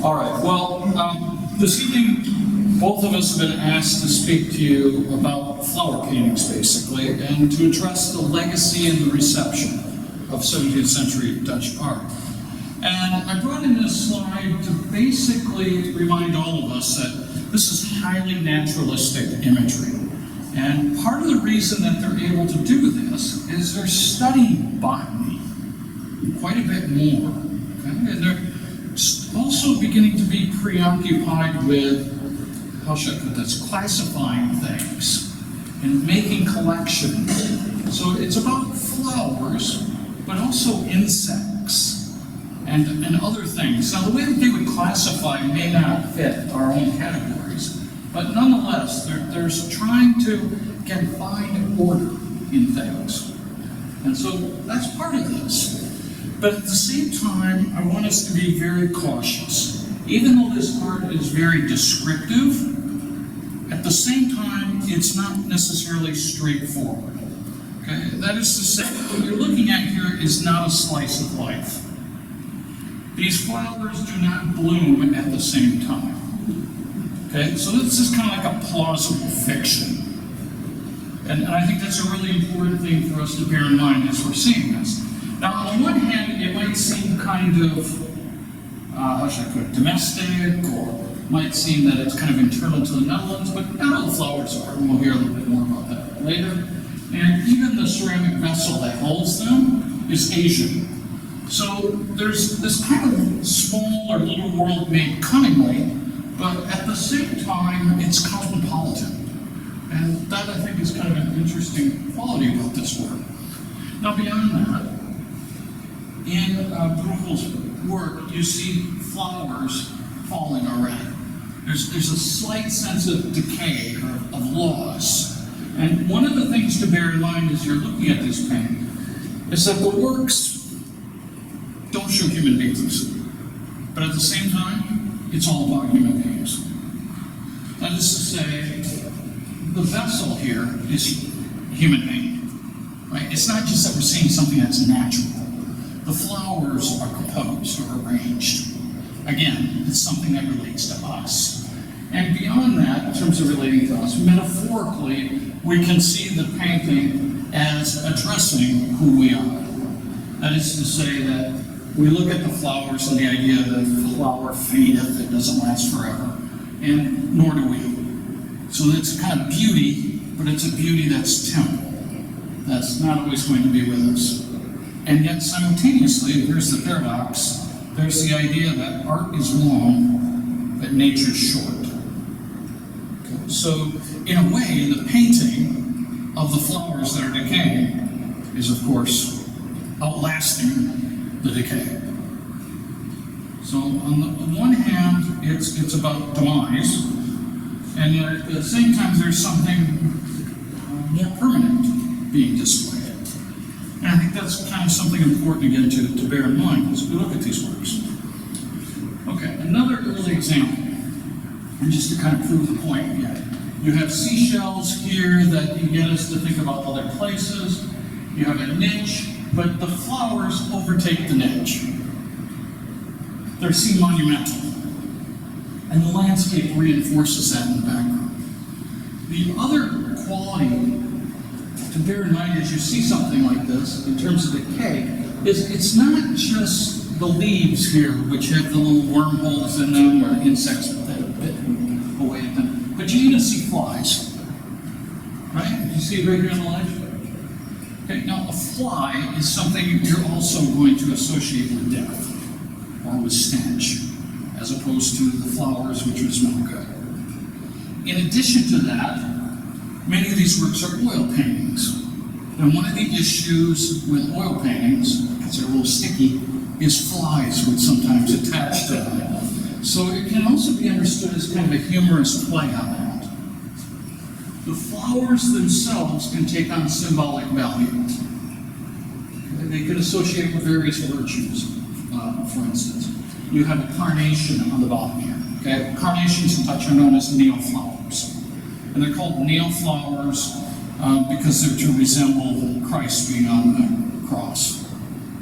All right, well, this evening, both of us have been asked to speak to you about flower paintings, basically, and to address the legacy and the reception of 17th century Dutch art. And I brought in this slide to basically remind all of us that this is highly naturalistic imagery. And part of the reason that they're able to do this is they're studying botany quite a bit more. Okay? And they're also beginning to be preoccupied with, how should I put this, classifying things and making collections. So it's about flowers, but also insects and other things. Now the way that they would classify may not fit our own categories, but nonetheless, they're trying to find order in things. And so that's part of this. But at the same time, I want us to be very cautious. Even though this art is very descriptive, at the same time, it's not necessarily straightforward. Okay? That is to say, what you're looking at here is not a slice of life. These flowers do not bloom at the same time. Okay? So this is kind of like a plausible fiction. And I think that's a really important thing for us to bear in mind as we're seeing this. Now, on one hand, it might seem kind of, how should I put it, domestic, or might seem that it's kind of internal to the Netherlands, but not all the flowers are, and we'll hear a little bit more about that later. And even the ceramic vessel that holds them is Asian. So there's this kind of small or little world made cunningly, but at the same time, it's cosmopolitan. And that, I think, is kind of an interesting quality about this work. Now, beyond that, in Bruegel's work, you see flowers falling already. There's a slight sense of decay or of loss. And one of the things to bear in mind as you're looking at this painting is that the works don't show human beings. But at the same time, it's all about human beings. That is to say, the vessel here is human made. Right? It's not just that we're seeing something that's natural. The flowers are composed or arranged. Again, it's something that relates to us. And beyond that, in terms of relating to us, metaphorically, we can see the painting as addressing who we are. That is to say that we look at the flowers and the idea that the flower fadeth, it doesn't last forever, and nor do we. So it's a kind of beauty, but it's a beauty that's temporal. That's not always going to be with us. And yet simultaneously, here's the paradox, there's the idea that art is long, but nature's short. Okay. So in a way, the painting of the flowers that are decaying is, of course, outlasting the decay. So on the one hand, it's about demise, and yet at the same time, there's something more permanent being displayed. And I think that's kind of something important again to bear in mind as we look at these works. Okay, another early example, and just to kind of prove the point again. You have seashells here that can get us to think about other places. You have a niche, but the flowers overtake the niche. They seem monumental. And the landscape reinforces that in the background. The other quality to bear in mind as you see something like this, in terms of decay, is it's not just the leaves here, which have the little wormholes in them, or insects that have bitten away at them, but you even see flies. Right? You see it right here on the left? Okay, now a fly is something you're also going to associate with death, or with stench, as opposed to the flowers, which would smell good. In addition to that, many of these works are oil paintings. And one of the issues with oil paintings, because they're a little sticky, is flies would sometimes attach to them. So it can also be understood as kind of a humorous play on that. The flowers themselves can take on symbolic value. They can associate with various virtues, for instance. You have a carnation on the bottom here. Okay? Carnations in Dutch are known as nail flowers. And they're called nail flowers because they're to resemble Christ being on the cross.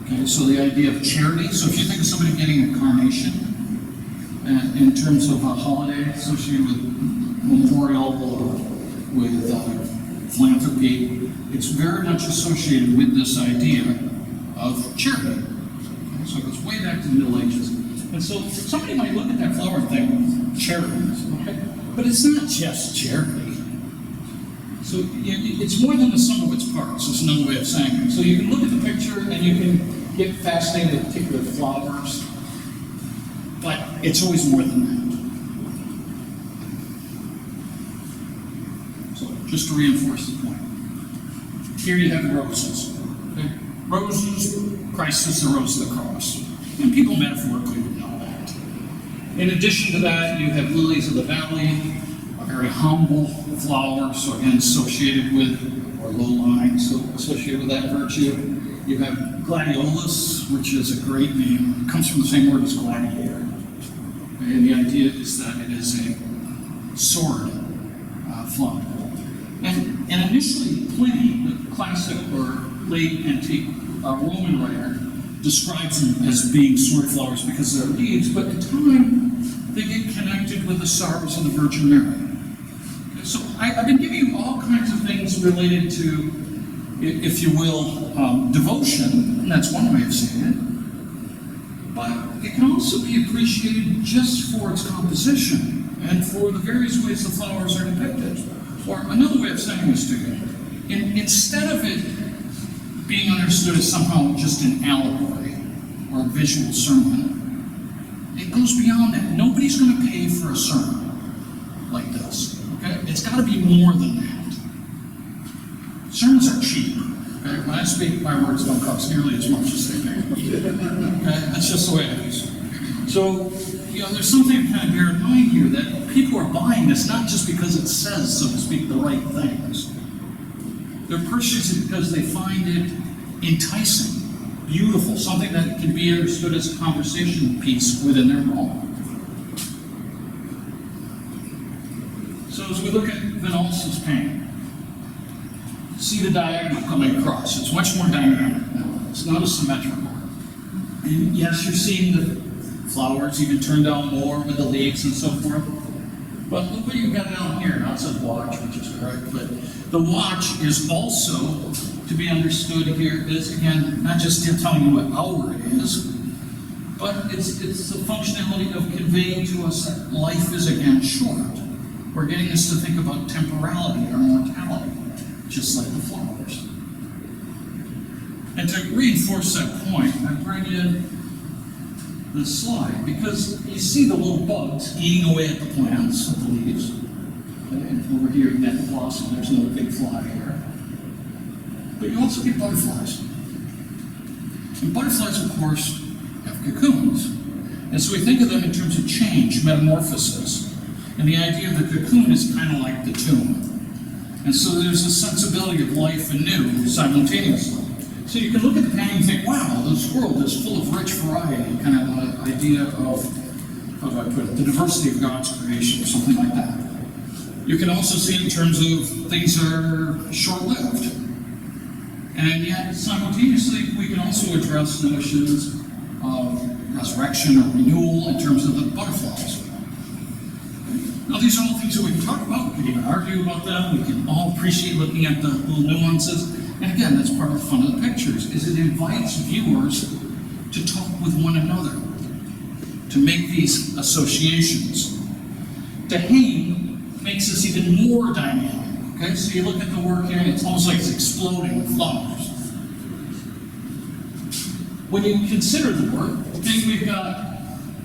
Okay, so the idea of charity. So if you think of somebody getting a carnation, in terms of a holiday associated with memorial or with philanthropy. It's very much associated with this idea of charity. So it goes way back to the Middle Ages. And so somebody might look at that flower and think, charity, okay? But it's not just charity. So it's more than the sum of its parts, is another way of saying it. So you can look at the picture and you can get fascinated with particular flowers, but it's always more than that. So just to reinforce the point. Here you have roses. Okay? Roses, Christ is the rose of the cross. And people metaphorically would know that. In addition to that, you have lilies of the valley, a very humble flower, so again associated with, or low-lying, so associated with that virtue. You have gladiolus, which is a great name. It comes from the same word as gladiator. And the idea is that it is a sword flower. And initially, Pliny, the classic or late antique Roman writer, describes them as being sword flowers because of their leaves, but in time, they get connected with the sorrows of the Virgin Mary. Okay, so I've been giving you all kinds of things related to, if you will, devotion, and that's one way of saying it, but it can also be appreciated just for its composition and for the various ways the flowers are depicted. Or another way of saying this to you, instead of it being understood as somehow just an allegory or a visual sermon, it goes beyond that. Nobody's going to pay for a sermon like this. Okay? It's got to be more than that. Sermons are cheap. Okay? When I speak, my words don't cost nearly as much as they make. Okay? That's just the way it is. So, there's something to kind of bear in mind here, that people are buying this not just because it says, so to speak, the right things. They're purchasing it because they find it enticing, beautiful, something that can be understood as a conversation piece within their home. So as we look at Van Alsten's painting, see the diagonal coming across. It's much more dynamic now. It's not as symmetrical. And yes, you're seeing the flowers even turn down more with the leaves and so forth. But look what you've got down here. Now it says watch, which is correct, but the watch is also to be understood here is, again, not just telling you what hour it is, but it's the functionality of conveying to us that life is again short. We're getting us to think about temporality or mortality, just like the flowers. And to reinforce that point, I bring in this slide, because you see the little bugs eating away at the plants, at the leaves. Okay, and over here you got the blossom, there's another big fly here. But you also get butterflies. And butterflies, of course, have cocoons. And so we think of them in terms of change, metamorphosis. And the idea of the cocoon is kind of like the tomb. And so there's a sensibility of life anew simultaneously. So you can look at the painting and think, wow, this world is full of rich variety, kind of an idea of, how do I put it, the diversity of God's creation, or something like that. You can also see it in terms of things that are short-lived. And yet, simultaneously, we can also address notions of resurrection or renewal in terms of the butterflies. Now, these are all things that we can talk about, we can even argue about them, we can all appreciate looking at the little nuances. And again, that's part of the fun of the pictures, is it invites viewers to talk with one another, to make these associations. To hang makes this even more dynamic. Okay, so you look at the work here, and it's almost like it's exploding with flowers. When you consider the work, okay, we've got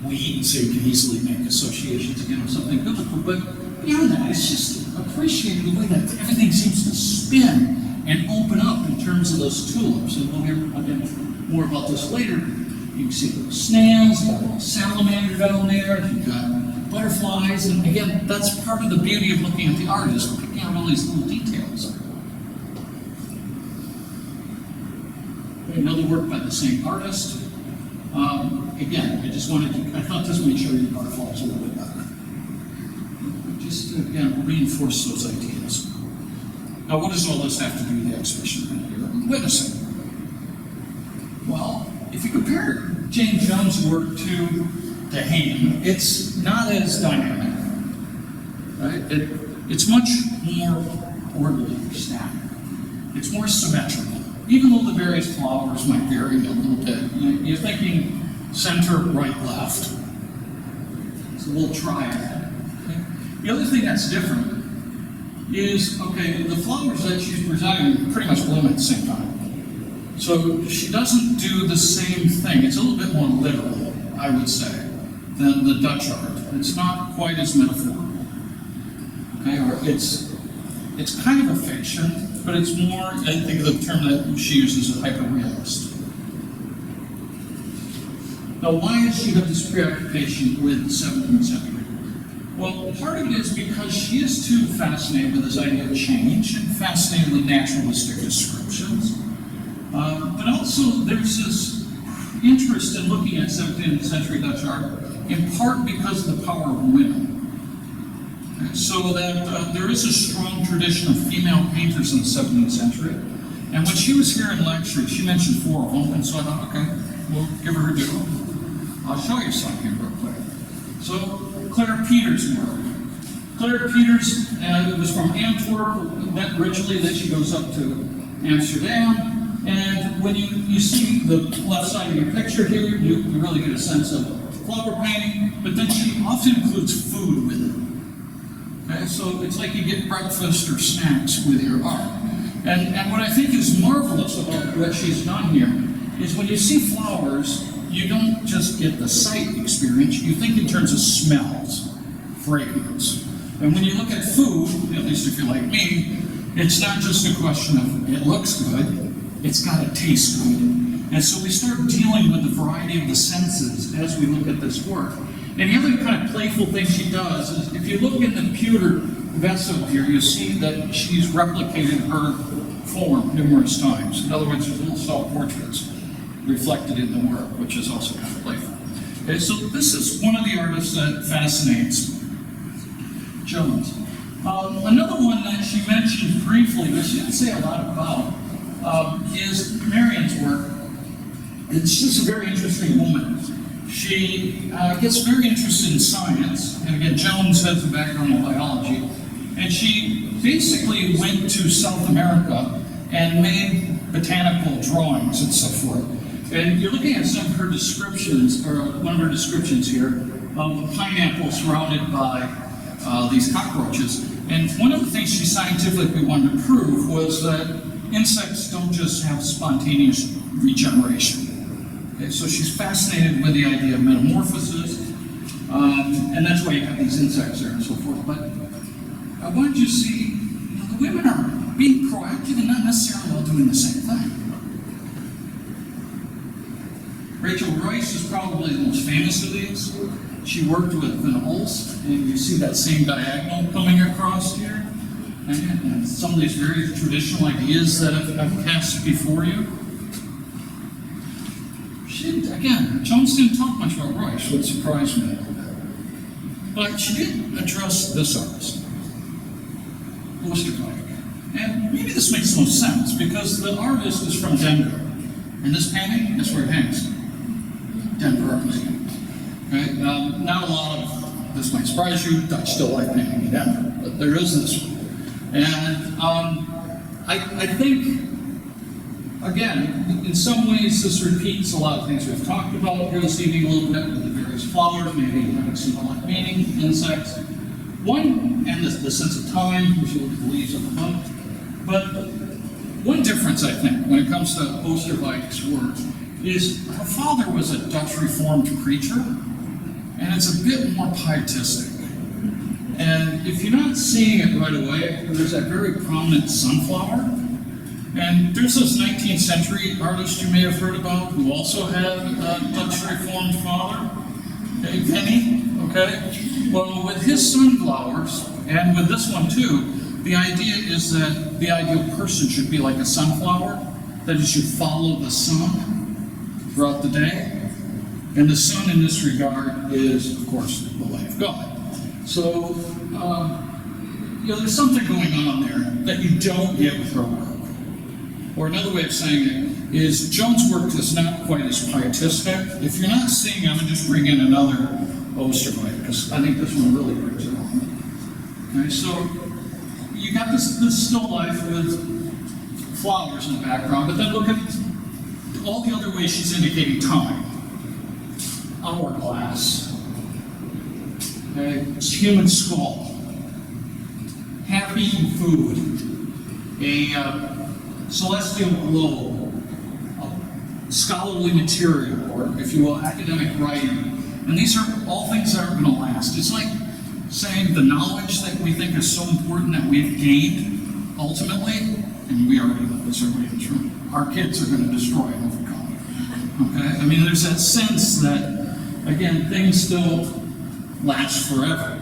wheat, so you can easily make associations again with something biblical, but beyond that, it's just appreciating the way that everything seems to spin and open up in terms of those tulips. And we'll hear again more about this later. You can see the snails, you've got a salamander down there, you've got butterflies, and again, that's part of the beauty of looking at the artist, picking out all these little details. Another work by the same artist. Again, I thought this might show you the butterflies a little bit better. Just to, again, reinforce those ideas. Now, what does all this have to do with the exhibition here? Witnessing. Well, if you compare James Jones' work to the hand, it's not as dynamic, right? It's much more orderly or static. It's more symmetrical. Even though the various flowers might vary a little bit, you're thinking center, right, left. It's a little triad. Okay? The other thing that's different is, okay, the flowers that she's presenting pretty much bloom at the same time. So she doesn't do the same thing. It's a little bit more literal, I would say, than the Dutch art. It's not quite as metaphorical. Okay, or it's kind of a fiction, but it's more, I think the term that she uses is hyperrealist. Now, why does she have this preoccupation with the 17th century? Well, part of it is because she is too fascinated with this idea of change and fascinated with naturalistic descriptions. But also there's this interest in looking at 17th century Dutch art in part because of the power of women. Okay, so that there is a strong tradition of female painters in the 17th century. And when she was here in lecture, she mentioned 4 of them, and so I thought, okay, we'll give her due. I'll show you some here real quick. So, Claire Peters' work. Claire Peters was from Antwerp, met originally, then she goes up to Amsterdam. And when you see the left side of your picture here, you really get a sense of flower painting, but then she often includes food with it. Okay, so it's like you get breakfast or snacks with your art. And what I think is marvelous about what she's done here is when you see flowers, you don't just get the sight experience, you think in terms of smells, fragrance. And when you look at food, at least if you're like me, it's not just a question of it looks good, it's got to taste good. And so we start dealing with the variety of the senses as we look at this work. And the other kind of playful thing she does is if you look in the pewter vessel here, you see that she's replicated her form numerous times. In other words, there's little self-portraits reflected in the work, which is also kind of playful. Okay, so this is one of the artists that fascinates Jones. Another one that she mentioned briefly, but she didn't say a lot about, is Marion's work. It's just a very interesting woman. She gets very interested in science, and again, Jones has a background in biology, and she basically went to South America and made botanical drawings and so forth. And you're looking at some of her descriptions, or one of her descriptions here, of a pineapple surrounded by these cockroaches. And one of the things she scientifically wanted to prove was that insects don't just have spontaneous regeneration. Okay, so she's fascinated with the idea of metamorphosis, and that's why you have these insects there and so forth. But I wanted you to see, the women are being proactive and not necessarily all doing the same thing. Rachel Royce is probably the most famous of these. She worked with Van Holst, and you see that same diagonal coming across here. And some of these very traditional ideas that I've cast before you. Again, Jones didn't talk much about Royce, which surprised me a little bit. But she did address this artist, Luttikhuizen. And maybe this makes no sense, because the artist is from Denver. And this painting, that's where it hangs. Denver Art Museum. Okay? Not a lot of, this might surprise you, Dutch still like painting in Denver, but there is this one. And I think, again, in some ways this repeats a lot of things we've talked about here this evening a little bit with the various flowers, maybe having symbolic meaning, insects. One, and the sense of time, which you look at the leaves of the hunt. But one difference, I think, when it comes to Oosterwijk's work, is her father was a Dutch Reformed preacher, and it's a bit more pietistic. And if you're not seeing it right away, there's that very prominent sunflower. And there's this 19th century artist you may have heard about who also had a Dutch Reformed father, okay, Penny, okay? Well, with his sunflowers, and with this one too, the idea is that the ideal person should be like a sunflower, that you should follow the sun throughout the day. And the sun in this regard is, of course, the light of God. So, there's something going on there that you don't get with her work. Or another way of saying it is Jones' work is not quite as pietistic. If you're not seeing, I'm going to just bring in another Oosterwijk, because I think this one really brings it home. Okay, so you got this still life with flowers in the background, but then look at all the other ways she's indicating time. Hourglass, okay, human skull, half-eaten food, a celestial globe, a scholarly material, or if you will, academic writing. And these are all things that aren't going to last. It's like saying the knowledge that we think is so important that we've gained, ultimately, and we already know this, everybody in this room, our kids are going to destroy and overcome. Okay? I mean, there's that sense that, again, things still last forever.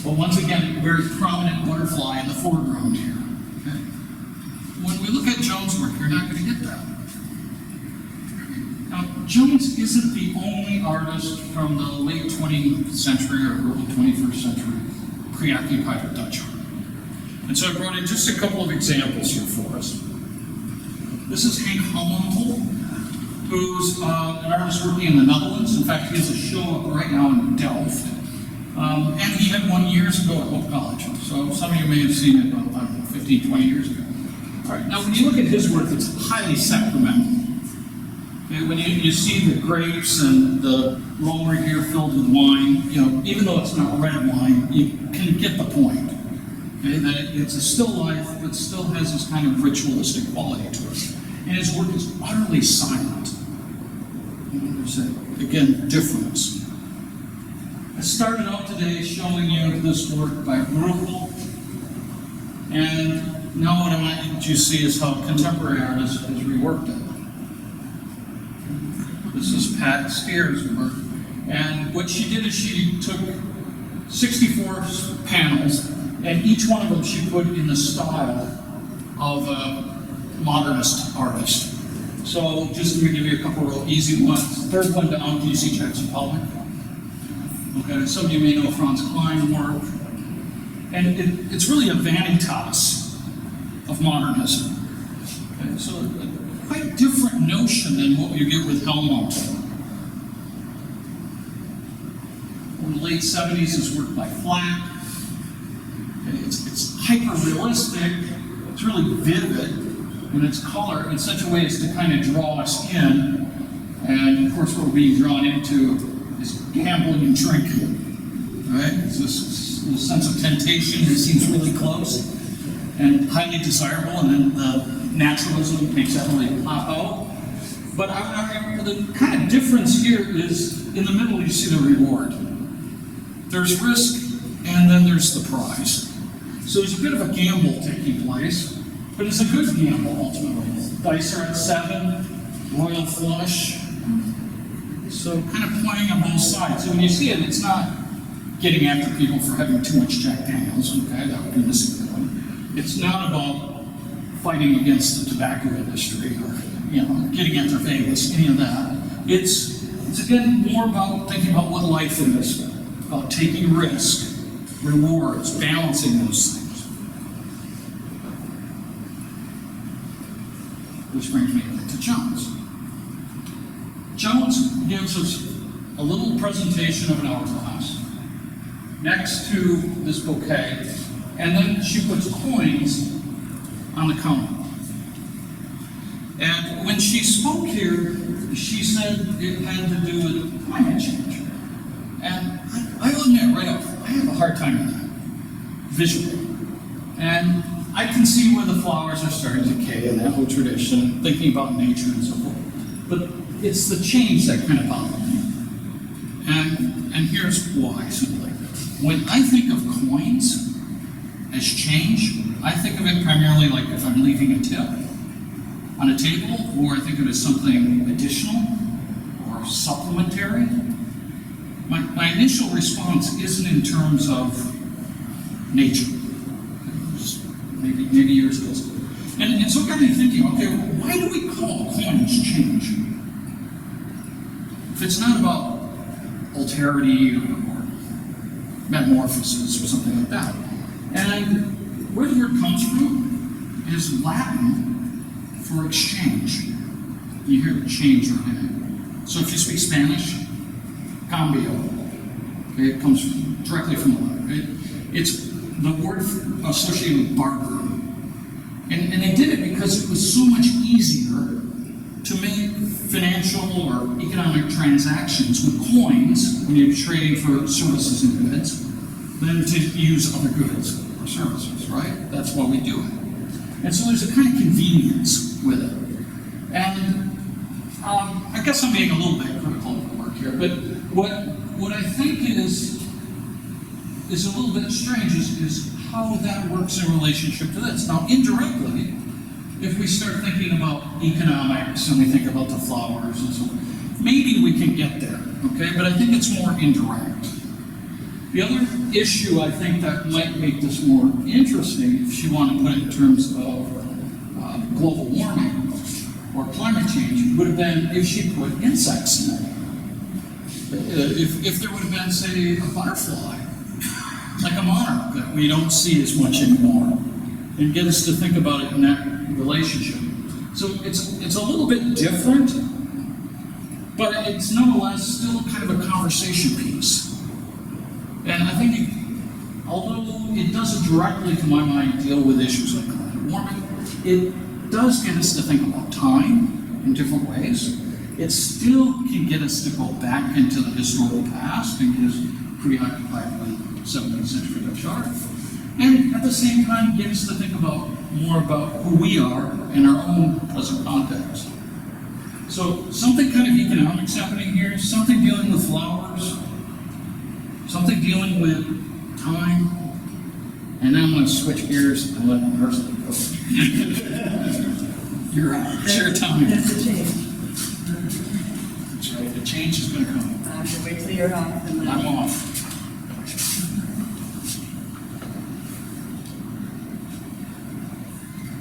But once again, very prominent butterfly in the foreground here. Okay? When we look at Jones' work, you're not going to get that. Now, Jones isn't the only artist from the late 20th century or early 21st century preoccupied with Dutch art. And so I brought in just a couple of examples here for us. This is Henk Holland, who's an artist working in the Netherlands. In fact, he has a show up right now in Delft. And he had one years ago at Hope College. So some of you may have seen it about, I don't know, 15, 20 years ago. All right, now when you look at his work, it's highly sacramental. Okay, when you see the grapes and the roller here filled with wine, even though it's not red wine, you can get the point. Okay, that it's a still life, but still has this kind of ritualistic quality to it. And his work is utterly silent. There's a, again, difference. I started out today showing you this work by Bruegel, and now what I want you to see is how contemporary artists has reworked it. This is Pat Steer's work, and what she did is she took 64 panels, and each one of them she put in the style of a modernist artist. So just to give you a couple real easy ones. Third one down, can you see Jackson Pollock? Okay, some of you may know Franz Klein work. And it's really a vanitas of modernism. Okay, so a quite different notion than what you get with Helmut. In the late 70s, his work by Flack. Okay, it's hyper-realistic, it's really vivid in its color in such a way as to kind of draw us in. And of course, what we're being drawn into is gambling and drinking. Right? It's this little sense of temptation that seems really close and highly desirable, and then the naturalism makes that really pop out. But the kind of difference here is in the middle you see the reward. There's risk, and then there's the prize. So there's a bit of a gamble taking place, but it's a good gamble ultimately. Dice are at 7, royal flush. So kind of playing on both sides. So when you see it, it's not getting after people for having too much Jack Daniels, okay, that would be missing the point. It's not about fighting against the tobacco industry or, getting after Vegas, any of that. It's again more about thinking about what life is, about taking risk, rewards, balancing those things. Which brings me to Jones. Jones gives us a little presentation of an hourglass next to this bouquet, and then she puts coins on the counter. And when she spoke here, she said it had to do with climate change. And I'll admit right off, I have a hard time with that, visually. And I can see where the flowers are starting to decay in that whole tradition, thinking about nature and so forth. But it's the change that kind of bothers me. And here's why, simply. When I think of coins as change, I think of it primarily like if I'm leaving a tip on a table, or I think of it as something additional or supplementary. My initial response isn't in terms of nature. Maybe years ago. And so it got me thinking, okay, why do we call coins change? If it's not about alterity or metamorphosis or something like that. And where the word comes from is Latin for exchange. You hear the change right in it. So if you speak Spanish, cambio. Okay, it comes directly from the Latin. Right? It's the word associated with bartering. And they did it because it was so much easier to make financial or economic transactions with coins when you're trading for services and goods than to use other goods or services, right? That's why we do it. And so there's a kind of convenience with it. And I guess I'm being a little bit critical of the work here, but what I think is a little bit strange is how that works in relationship to this. Now, indirectly, if we start thinking about economics and we think about the flowers and so on, maybe we can get there, okay? But I think it's more indirect. The other issue I think that might make this more interesting, if you want to put it in terms of global warming or climate change, would have been if she put insects in it. If there would have been, say, a butterfly, like a monarch that we don't see as much anymore, and get us to think about it in that relationship. So it's a little bit different, but it's nonetheless still kind of a conversation piece. And I think, although it doesn't directly, to my mind, deal with issues like climate warming, it does get us to think about time in different ways. It still can get us to go back into the historical past and get us preoccupied with 17th century Dutch art. And at the same time, get us to think about more about who we are in our own present context. So something kind of economics happening here, something dealing with flowers, something dealing with time, and now I'm going to switch gears and let Marsely go. You're out. It's your time. That's a change. That's right. The change is going to come. I have to wait till you're off. And then I'm off.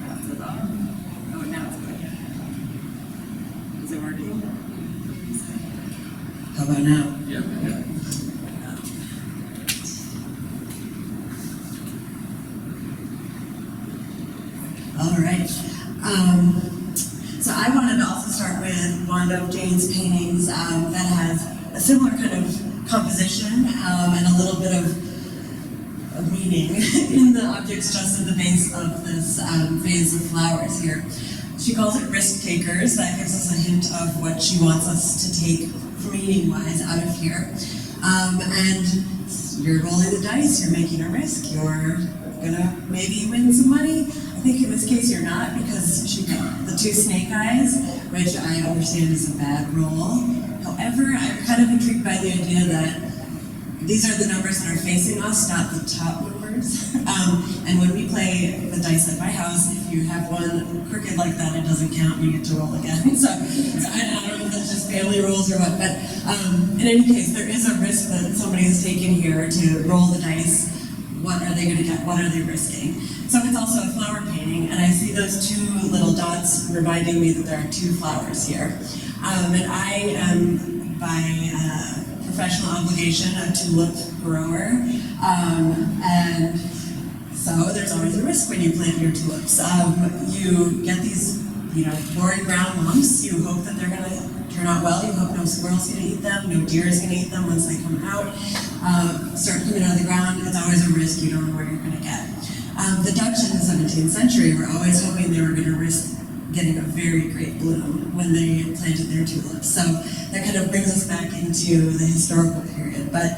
That's it off. Oh, now it's good. Is it working? How about now? Yeah. All right. So I wanted to also start with one of Jane's paintings that has a similar kind of composition and a little bit of meaning in the objects just at the base of this vase of flowers here. She calls it risk takers. That gives us a hint of what she wants us to take meaning-wise out of here. And you're rolling the dice, you're making a risk, you're gonna maybe win some money. I think in this case you're not, because she got the two snake eyes, which I understand is a bad roll. However, I'm kind of intrigued by the idea that these are the numbers that are facing us, not the top numbers. And when we play the dice at my house, if you have one crooked like that, it doesn't count, you get to roll again. So I don't know if that's just family rules or what, but in any case, there is a risk that somebody is taking here to roll the dice. What are they going to get? What are they risking? So it's also a flower painting, and I see those two little dots reminding me that there are two flowers here. And I am, by professional obligation, a tulip grower, and so there's always a risk when you plant your tulips. You get these, boring brown lumps. You hope that they're going to turn out well. You hope no squirrel's going to eat them, no deer is going to eat them once they come out. Start coming out of the ground. It's always a risk. You don't know where you're going to get. The Dutch in the 17th century were always hoping they were going to risk getting a very great bloom when they planted their tulips. So that kind of brings us back into the historical period. But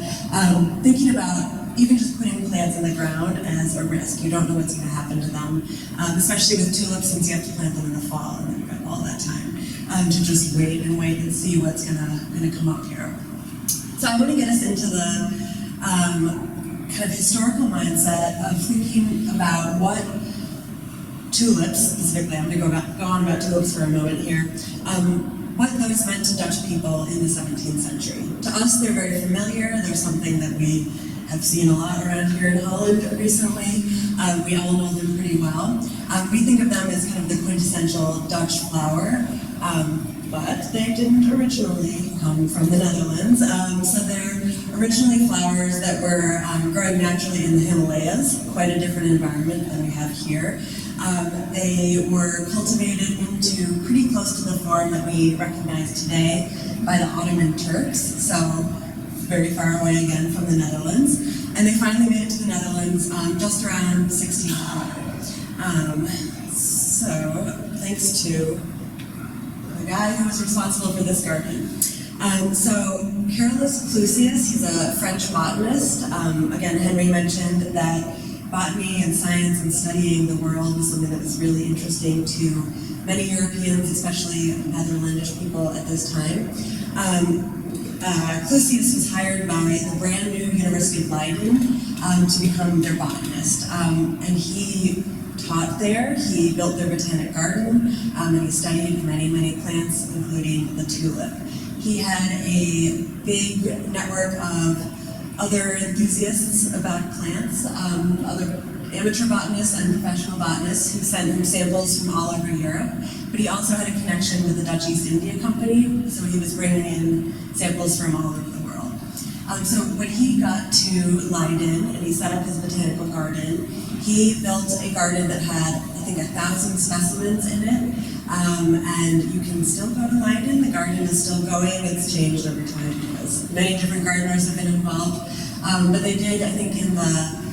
thinking about even just putting plants in the ground as a risk, you don't know what's going to happen to them, especially with tulips, since you have to plant them in the fall and then you've got all that time to just wait and see what's going to come up here. So I want to get us into the kind of historical mindset of thinking about what tulips, specifically, I'm going to go on about tulips for a moment here, what those meant to Dutch people in the 17th century. To us, they're very familiar. They're something that we have seen a lot around here in Holland recently. We all know them pretty well. We think of them as kind of the quintessential Dutch flower, but they didn't originally come from the Netherlands. So they're originally flowers that were growing naturally in the Himalayas, quite a different environment than we have here. They were cultivated into pretty close to the form that we recognize today by the Ottoman Turks. So very far away again from the Netherlands. And they finally made it to the Netherlands just around 1600. So, thanks to the guy who was responsible for this garden. So, Carolus Clusius, he's a French botanist. Again, Henry mentioned that botany and science and studying the world was something that was really interesting to many Europeans, especially Netherlandish people at this time. Clusius was hired by the brand new University of Leiden to become their botanist. And he taught there, he built their botanic garden, and he studied many, many plants, including the tulip. He had a big network of other enthusiasts about plants, other amateur botanists and professional botanists who sent him samples from all over Europe. But he also had a connection with the Dutch East India Company, so he was bringing in samples from all over the world. So when he got to Leiden and he set up his botanical garden, he built a garden that had, I think, 1,000 specimens in it. And you can still go to Leiden. The garden is still going. It's changed over time because many different gardeners have been involved. But they did, I think, in the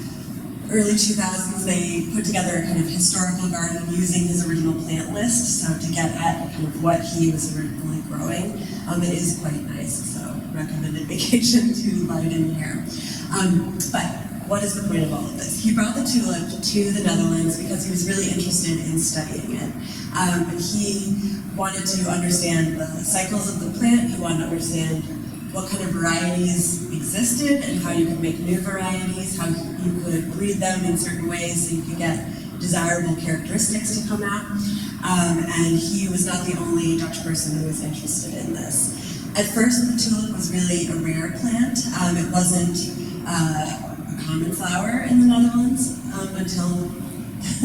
early 2000s, they put together a kind of historical garden using his original plant list, so to get at kind of what he was originally growing. It is quite nice, so recommended vacation to Leiden here. But what is the point of all of this? He brought the tulip to the Netherlands because he was really interested in studying it. And he wanted to understand the cycles of the plant, he wanted to understand what kind of varieties existed and how you could make new varieties, how you could breed them in certain ways so you could get desirable characteristics to come out. And he was not the only Dutch person who was interested in this. At first, the tulip was really a rare plant. It wasn't a common flower in the Netherlands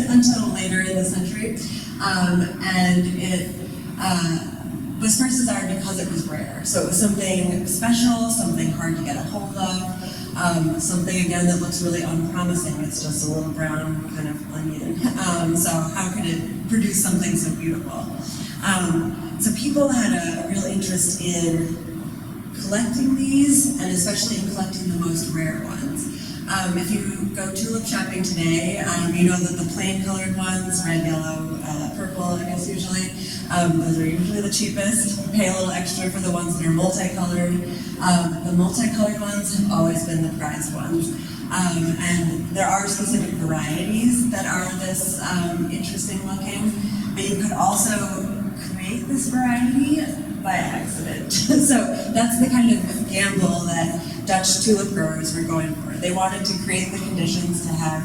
until later in the century. And it was first desired because it was rare. So it was something special, something hard to get a hold of, something, again, that looks really unpromising. It's just a little brown kind of onion. So how could it produce something so beautiful? So people had a real interest in collecting these, and especially in collecting the most rare ones. If you go tulip shopping today, you know that the plain colored ones, red, yellow, purple, I guess usually, those are usually the cheapest. You pay a little extra for the ones that are multicolored. The multicolored ones have always been the prized ones. And there are specific varieties that are this interesting looking, but you could also create this variety by accident. So that's the kind of gamble that Dutch tulip growers were going for. They wanted to create the conditions to have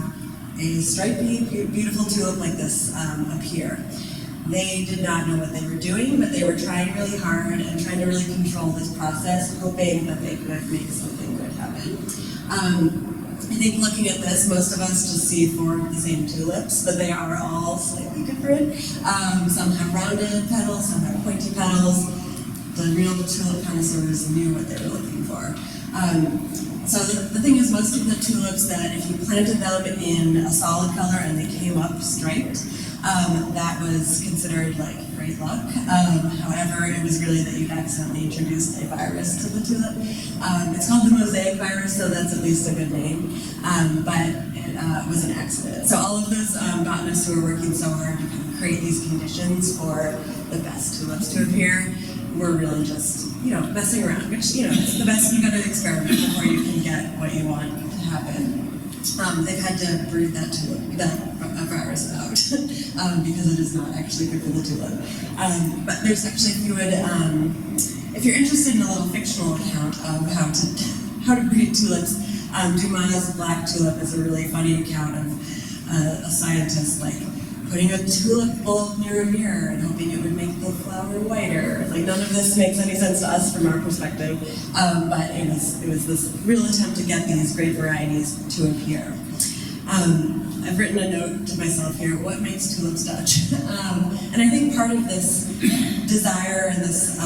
a stripy, beautiful tulip like this appear. They did not know what they were doing, but they were trying really hard and trying to really control this process, hoping that they could make something good happen. I think looking at this, most of us just see four of the same tulips, but they are all slightly different. Some have rounded petals, some have pointy petals. The real tulip connoisseurs knew what they were looking for. So the thing is, most of the tulips that if you planted them in a solid color and they came up striped, that was considered like great luck. However, it was really that you accidentally introduced a virus to the tulip. It's called the mosaic virus, so that's at least a good name. But it was an accident. So all of those botanists who were working so hard to kind of create these conditions for the best tulips to appear were really just, messing around, which, it's the best. You gotta experiment before you can get what you want to happen. They've had to breed that virus out because it is not actually good for the tulip. But there's actually, if you're interested in a little fictional account of how to breed tulips, Dumas' Black Tulip is a really funny account of a scientist putting a tulip bulb near a mirror and hoping it would make the flower whiter. None of this makes any sense to us from our perspective, but it was this real attempt to get these great varieties to appear. I've written a note to myself here, what makes tulips Dutch? And I think part of this desire and this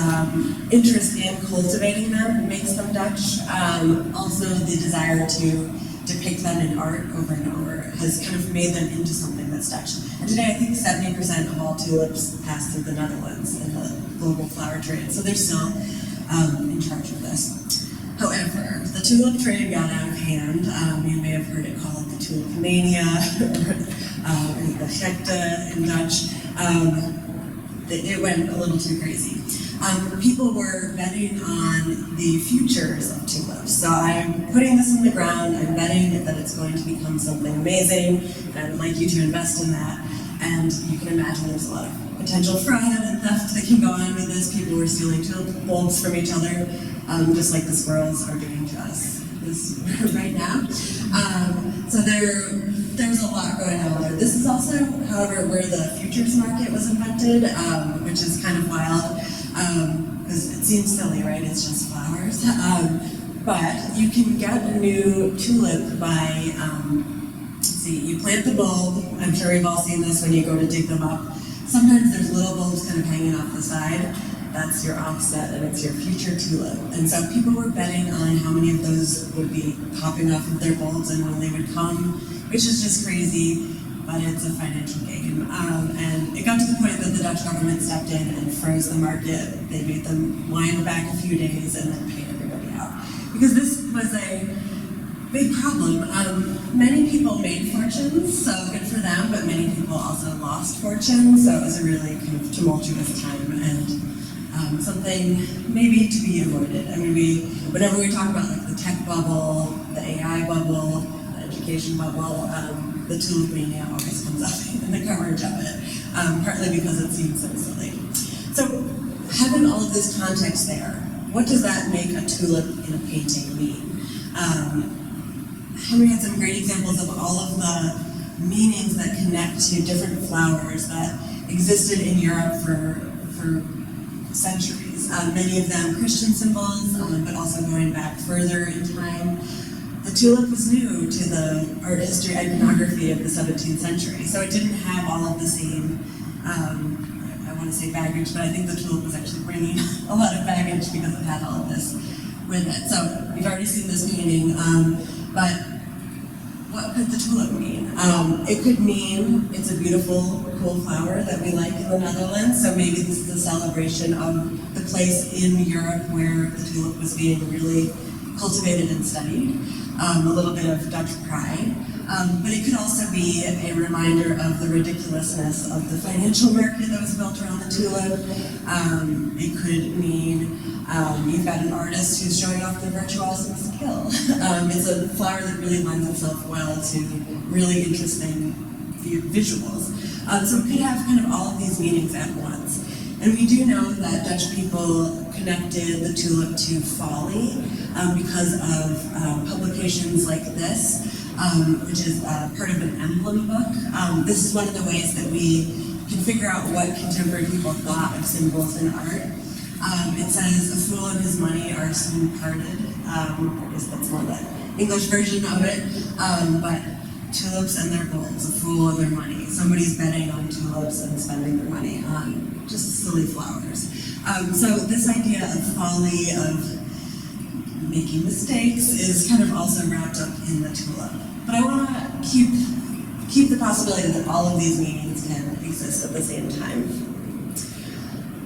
interest in cultivating them makes them Dutch. Also the desire to depict them in art over and over has kind of made them into something that's Dutch. And today I think 70% of all tulips pass through the Netherlands in the global flower trade, so they're still in charge of this. However, the tulip trade got out of hand. You may have heard it called the tulip mania, or the gekte in Dutch. It went a little too crazy. People were betting on the futures of tulips. So I'm putting this in the ground, I'm betting that it's going to become something amazing, and I would like you to invest in that. And you can imagine there's a lot of potential fraud and theft that can go on with this. People were stealing tulip bulbs from each other, just like the squirrels are doing to us right now. So there's a lot going on there. This is also, however, where the futures market was invented, which is kind of wild, because it seems silly, right? It's just flowers. But you can get a new tulip by, you plant the bulb. I'm sure we've all seen this when you go to dig them up. Sometimes there's little bulbs kind of hanging off the side. That's your offset, and it's your future tulip. And so people were betting on how many of those would be popping off of their bulbs and when they would come, which is just crazy, but it's a financial game. And it got to the point that the Dutch government stepped in and froze the market. They made them wind back a few days and then paid everybody out. Because this was a big problem. Many people made fortunes, so good for them, but many people also lost fortunes, so it was a really kind of tumultuous time, and something maybe to be avoided. I mean, whenever we talk about like the tech bubble, the AI bubble, the education bubble, the tulip mania always comes up in the coverage of it, partly because it seems so silly. So having all of this context there, what does that make a tulip in a painting mean? Henry had some great examples of all of the meanings that connect to different flowers that existed in Europe for centuries. Many of them Christian symbols, but also going back further in time. The tulip was new to the art history iconography of the 17th century, so it didn't have all of the same, I want to say baggage, but I think the tulip was actually bringing a lot of baggage because it had all of this with it. So we've already seen this painting, but what could the tulip mean? It could mean it's a beautiful, cool flower that we like in the Netherlands, so maybe this is a celebration of the place in Europe where the tulip was being really cultivated and studied, a little bit of Dutch pride. But it could also be a reminder of the ridiculousness of the financial market that was built around the tulip. It could mean you've got an artist who's showing off their virtuoso skill. It's a flower that really lends itself well to really interesting visuals. So it could have kind of all of these meanings at once. And we do know that Dutch people connected the tulip to folly because of publications like this, which is part of an emblem book. This is one of the ways that we can figure out what contemporary people thought of symbols in art. It says, "A fool and his money are soon parted." I guess that's more the English version of it. But tulips and their bulbs, a fool and their money. Somebody's betting on tulips and spending their money on just silly flowers. So this idea of folly, of making mistakes, is kind of also wrapped up in the tulip. But I want to keep the possibility that all of these meanings can exist at the same time.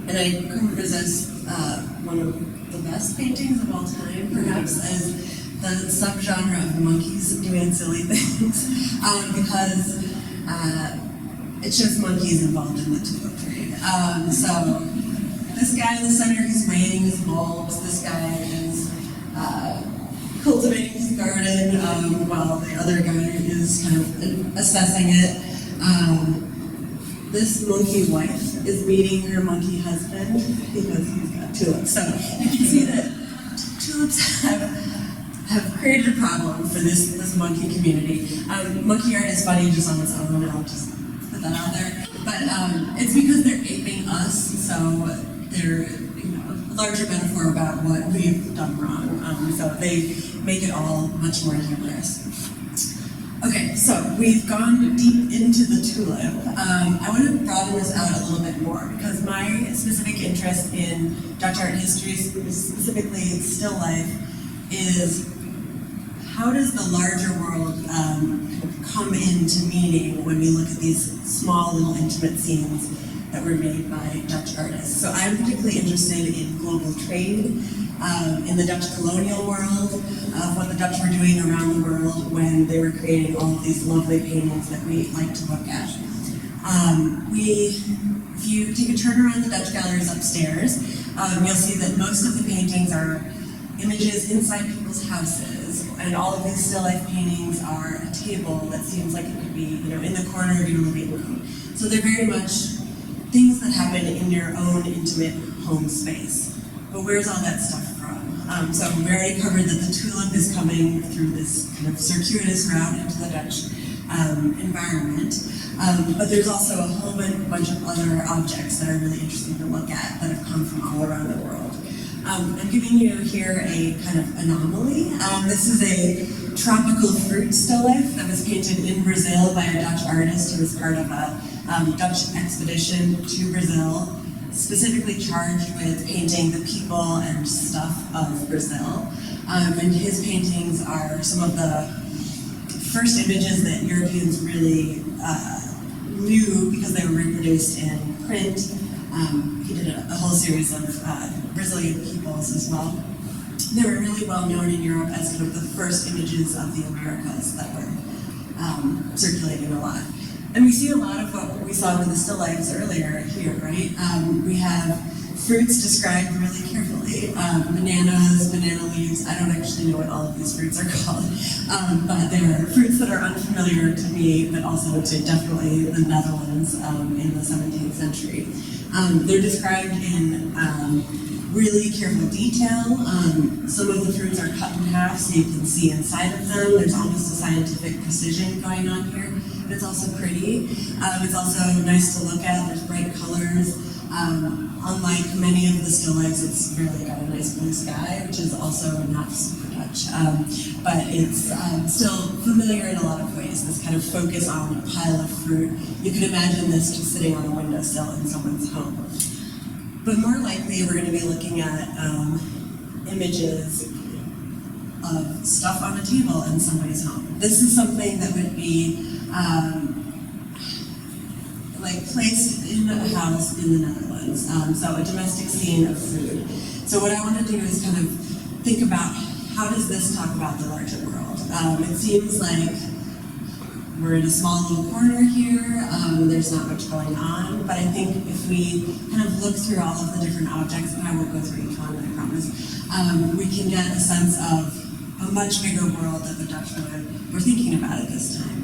And I couldn't resist one of the best paintings of all time, perhaps, as the subgenre of monkeys doing silly things, because it shows monkeys involved in the tulip trade. So this guy in the center, he's weighing his bulbs. This guy is cultivating his garden, while the other guy is kind of assessing it. This monkey wife is meeting her monkey husband because he's got tulips. So you can see that tulips have created a problem for this monkey community. Monkey art is funny just on its own, I'll just put that out there. But it's because they're aping us, so they're a larger metaphor about what we've done wrong. So they make it all much more humorous. Okay, so we've gone deep into the tulip. I want to broaden this out a little bit more because my specific interest in Dutch art history, specifically still life, is how does the larger world come into meaning when we look at these small little intimate scenes that were made by Dutch artists. So I'm particularly interested in global trade in the Dutch colonial world, of what the Dutch were doing around the world when they were creating all of these lovely paintings that we like to look at. If you take a turn around the Dutch galleries upstairs, you'll see that most of the paintings are images inside people's houses, and all of these still life paintings are a table that seems like it could be, in the corner of your living room. So they're very much things that happen in your own intimate home space. But where's all that stuff from? So we already covered that the tulip is coming through this kind of circuitous route into the Dutch environment. But there's also a whole bunch of other objects that are really interesting to look at that have come from all around the world. I'm giving you here a kind of anomaly. This is a tropical fruit still life that was painted in Brazil by a Dutch artist who was part of a Dutch expedition to Brazil, specifically charged with painting the people and stuff of Brazil. And his paintings are some of the first images that Europeans really knew because they were reproduced in print. He did a whole series of Brazilian peoples as well. They were really well known in Europe as kind of the first images of the Americas that were circulating a lot. And we see a lot of what we saw with the still lifes earlier here, right? We have fruits described really carefully. Bananas, banana leaves. I don't actually know what all of these fruits are called, but they're fruits that are unfamiliar to me, but also to definitely the Netherlands in the 17th century. They're described in really careful detail. Some of the fruits are cut in half so you can see inside of them. There's almost a scientific precision going on here, but it's also pretty. It's also nice to look at. There's bright colors. Unlike many of the still lifes, it's really got a nice blue sky, which is also not super Dutch, but it's still familiar in a lot of ways, this kind of focus on a pile of fruit. You can imagine this just sitting on a windowsill in someone's home. But more likely, we're going to be looking at images of stuff on a table in somebody's home. This is something that would be placed in a house in the Netherlands, so a domestic scene of food. So what I want to do is kind of think about how does this talk about the larger world? It seems like we're in a small little corner here, there's not much going on, but I think if we kind of look through all of the different objects, and I won't go through each one, I promise, we can get a sense of a much bigger world that the Dutch were thinking about at this time.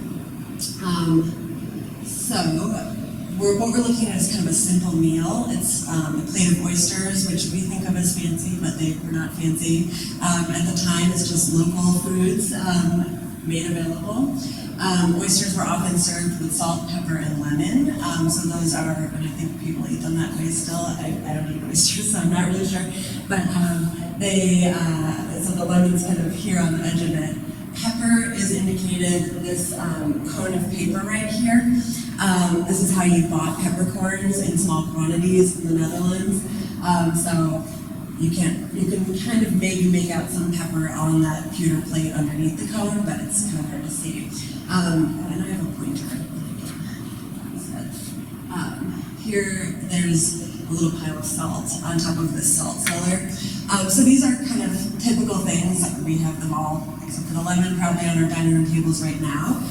What we're looking at is kind of a simple meal. It's a plate of oysters, which we think of as fancy, but they were not fancy. At the time, it's just local foods made available. Oysters were often served with salt, pepper, and lemon. So those are, and I think people eat them that way still. I don't eat oysters, so I'm not really sure. But so the lemon's kind of here on the edge of it. Pepper is indicated, this cone of paper right here. This is how you bought peppercorns in small quantities in the Netherlands. So you can kind of maybe make out some pepper on that pewter plate underneath the cone, but it's kind of hard to see. And I have a pointer. Here, there's a little pile of salt on top of this salt cellar. So these are kind of typical things. We have them all, except for the lemon, probably on our dining room tables right now.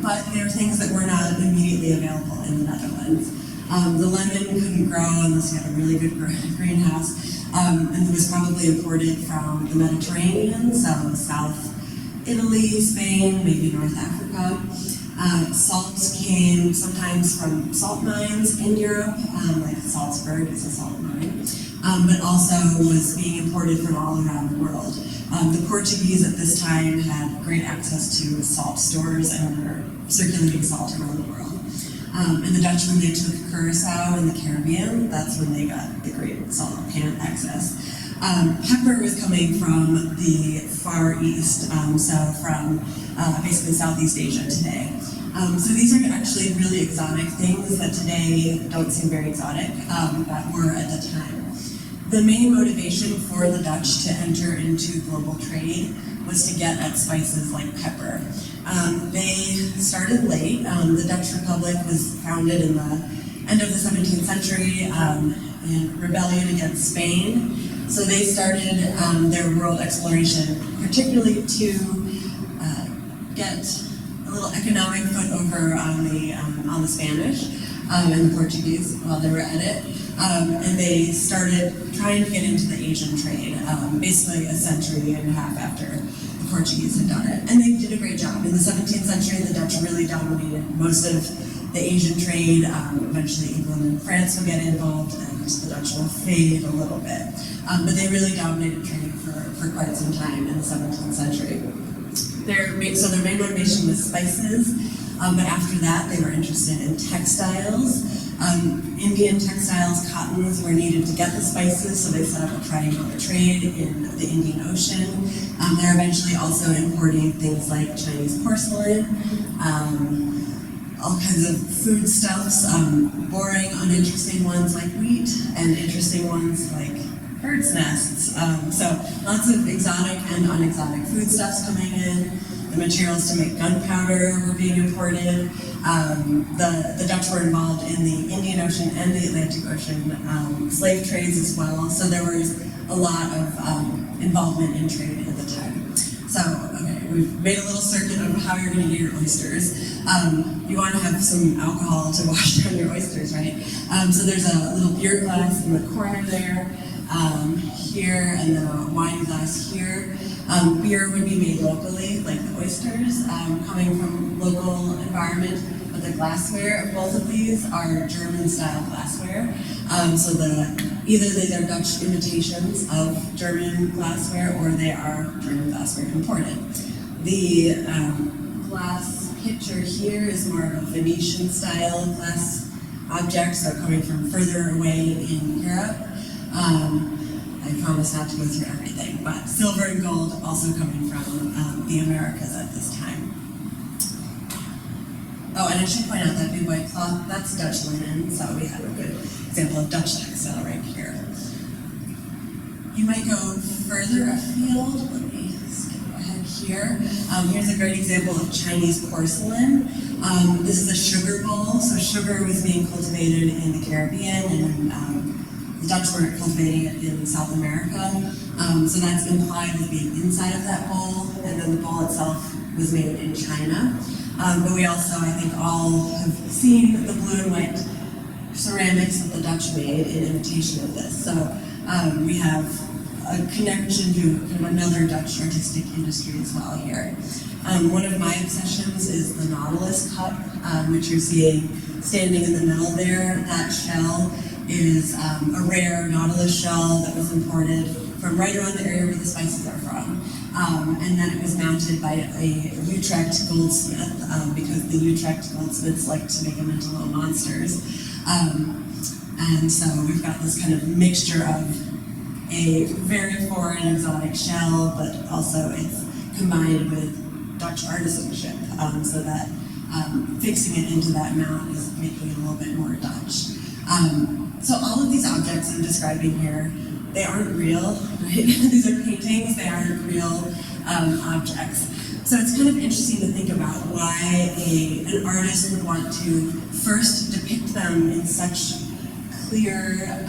But they're things that were not immediately available in the Netherlands. The lemon couldn't grow unless you had a really good greenhouse, and it was probably imported from the Mediterranean, so South Italy, Spain, maybe North Africa. Salt came sometimes from salt mines in Europe, like Salzburg is a salt mine, but also was being imported from all around the world. The Portuguese at this time had great access to salt stores and were circulating salt around the world. And the Dutch, when they took Curacao in the Caribbean, that's when they got the great salt pan access. Pepper was coming from the Far East, so from basically Southeast Asia today. So these are actually really exotic things that today don't seem very exotic, but were at the time. The main motivation for the Dutch to enter into global trade was to get at spices like pepper. They started late. The Dutch Republic was founded in the end of the 17th century in rebellion against Spain. So they started their world exploration, particularly to get a little economic foot over on the Spanish and the Portuguese while they were at it. And they started trying to get into the Asian trade, basically a century and a half after the Portuguese had done it. And they did a great job. In the 17th century, the Dutch really dominated most of the Asian trade. Eventually England and France will get involved, and the Dutch will fade a little bit. But they really dominated trade for quite some time in the 17th century. Their main motivation was spices, but after that they were interested in textiles. Indian textiles, cottons were needed to get the spices, so they set up a triangular trade in the Indian Ocean. They're eventually also importing things like Chinese porcelain, all kinds of foodstuffs, boring, uninteresting ones like wheat, and interesting ones like birds' nests. So lots of exotic and unexotic foodstuffs coming in. The materials to make gunpowder were being imported. The Dutch were involved in the Indian Ocean and the Atlantic Ocean slave trades as well. So there was a lot of involvement in trade at the time. So, okay, we've made a little circuit of how you're going to eat your oysters. You want to have some alcohol to wash down your oysters, right? So there's a little beer glass in the corner there, here, and then a wine glass here. Beer would be made locally, like the oysters, coming from local environment, but the glassware of both of these are German-style glassware. So either they're Dutch imitations of German glassware, or they are German glassware imported. The glass pitcher here is more of a Venetian-style glass object, so coming from further away in Europe. I promise not to go through everything, but silver and gold also coming from the Americas at this time. Oh, and I should point out that big white cloth, that's Dutch linen, so we have a good example of Dutch textile right here. You might go further afield. Let me skip ahead here. Here's a great example of Chinese porcelain. This is a sugar bowl, so sugar was being cultivated in the Caribbean, and the Dutch were cultivating it in South America, so that's implied as being inside of that bowl, and then the bowl itself was made in China. But we also, I think, all have seen the blue and white ceramics that the Dutch made in imitation of this. So we have a connection to kind of another Dutch artistic industry as well here. One of my obsessions is the Nautilus cup, which you're seeing standing in the middle there. That shell is a rare Nautilus shell that was imported from right around the area where the spices are from. And then it was mounted by a Utrecht goldsmith, because the Utrecht goldsmiths like to make them into little monsters. And so we've got this kind of mixture of a very foreign exotic shell, but also it's combined with Dutch artisanship, so that fixing it into that mount is making it a little bit more Dutch. So all of these objects I'm describing here, they aren't real, right? These are paintings, they aren't real objects. So it's kind of interesting to think about why an artist would want to first depict them in such clear,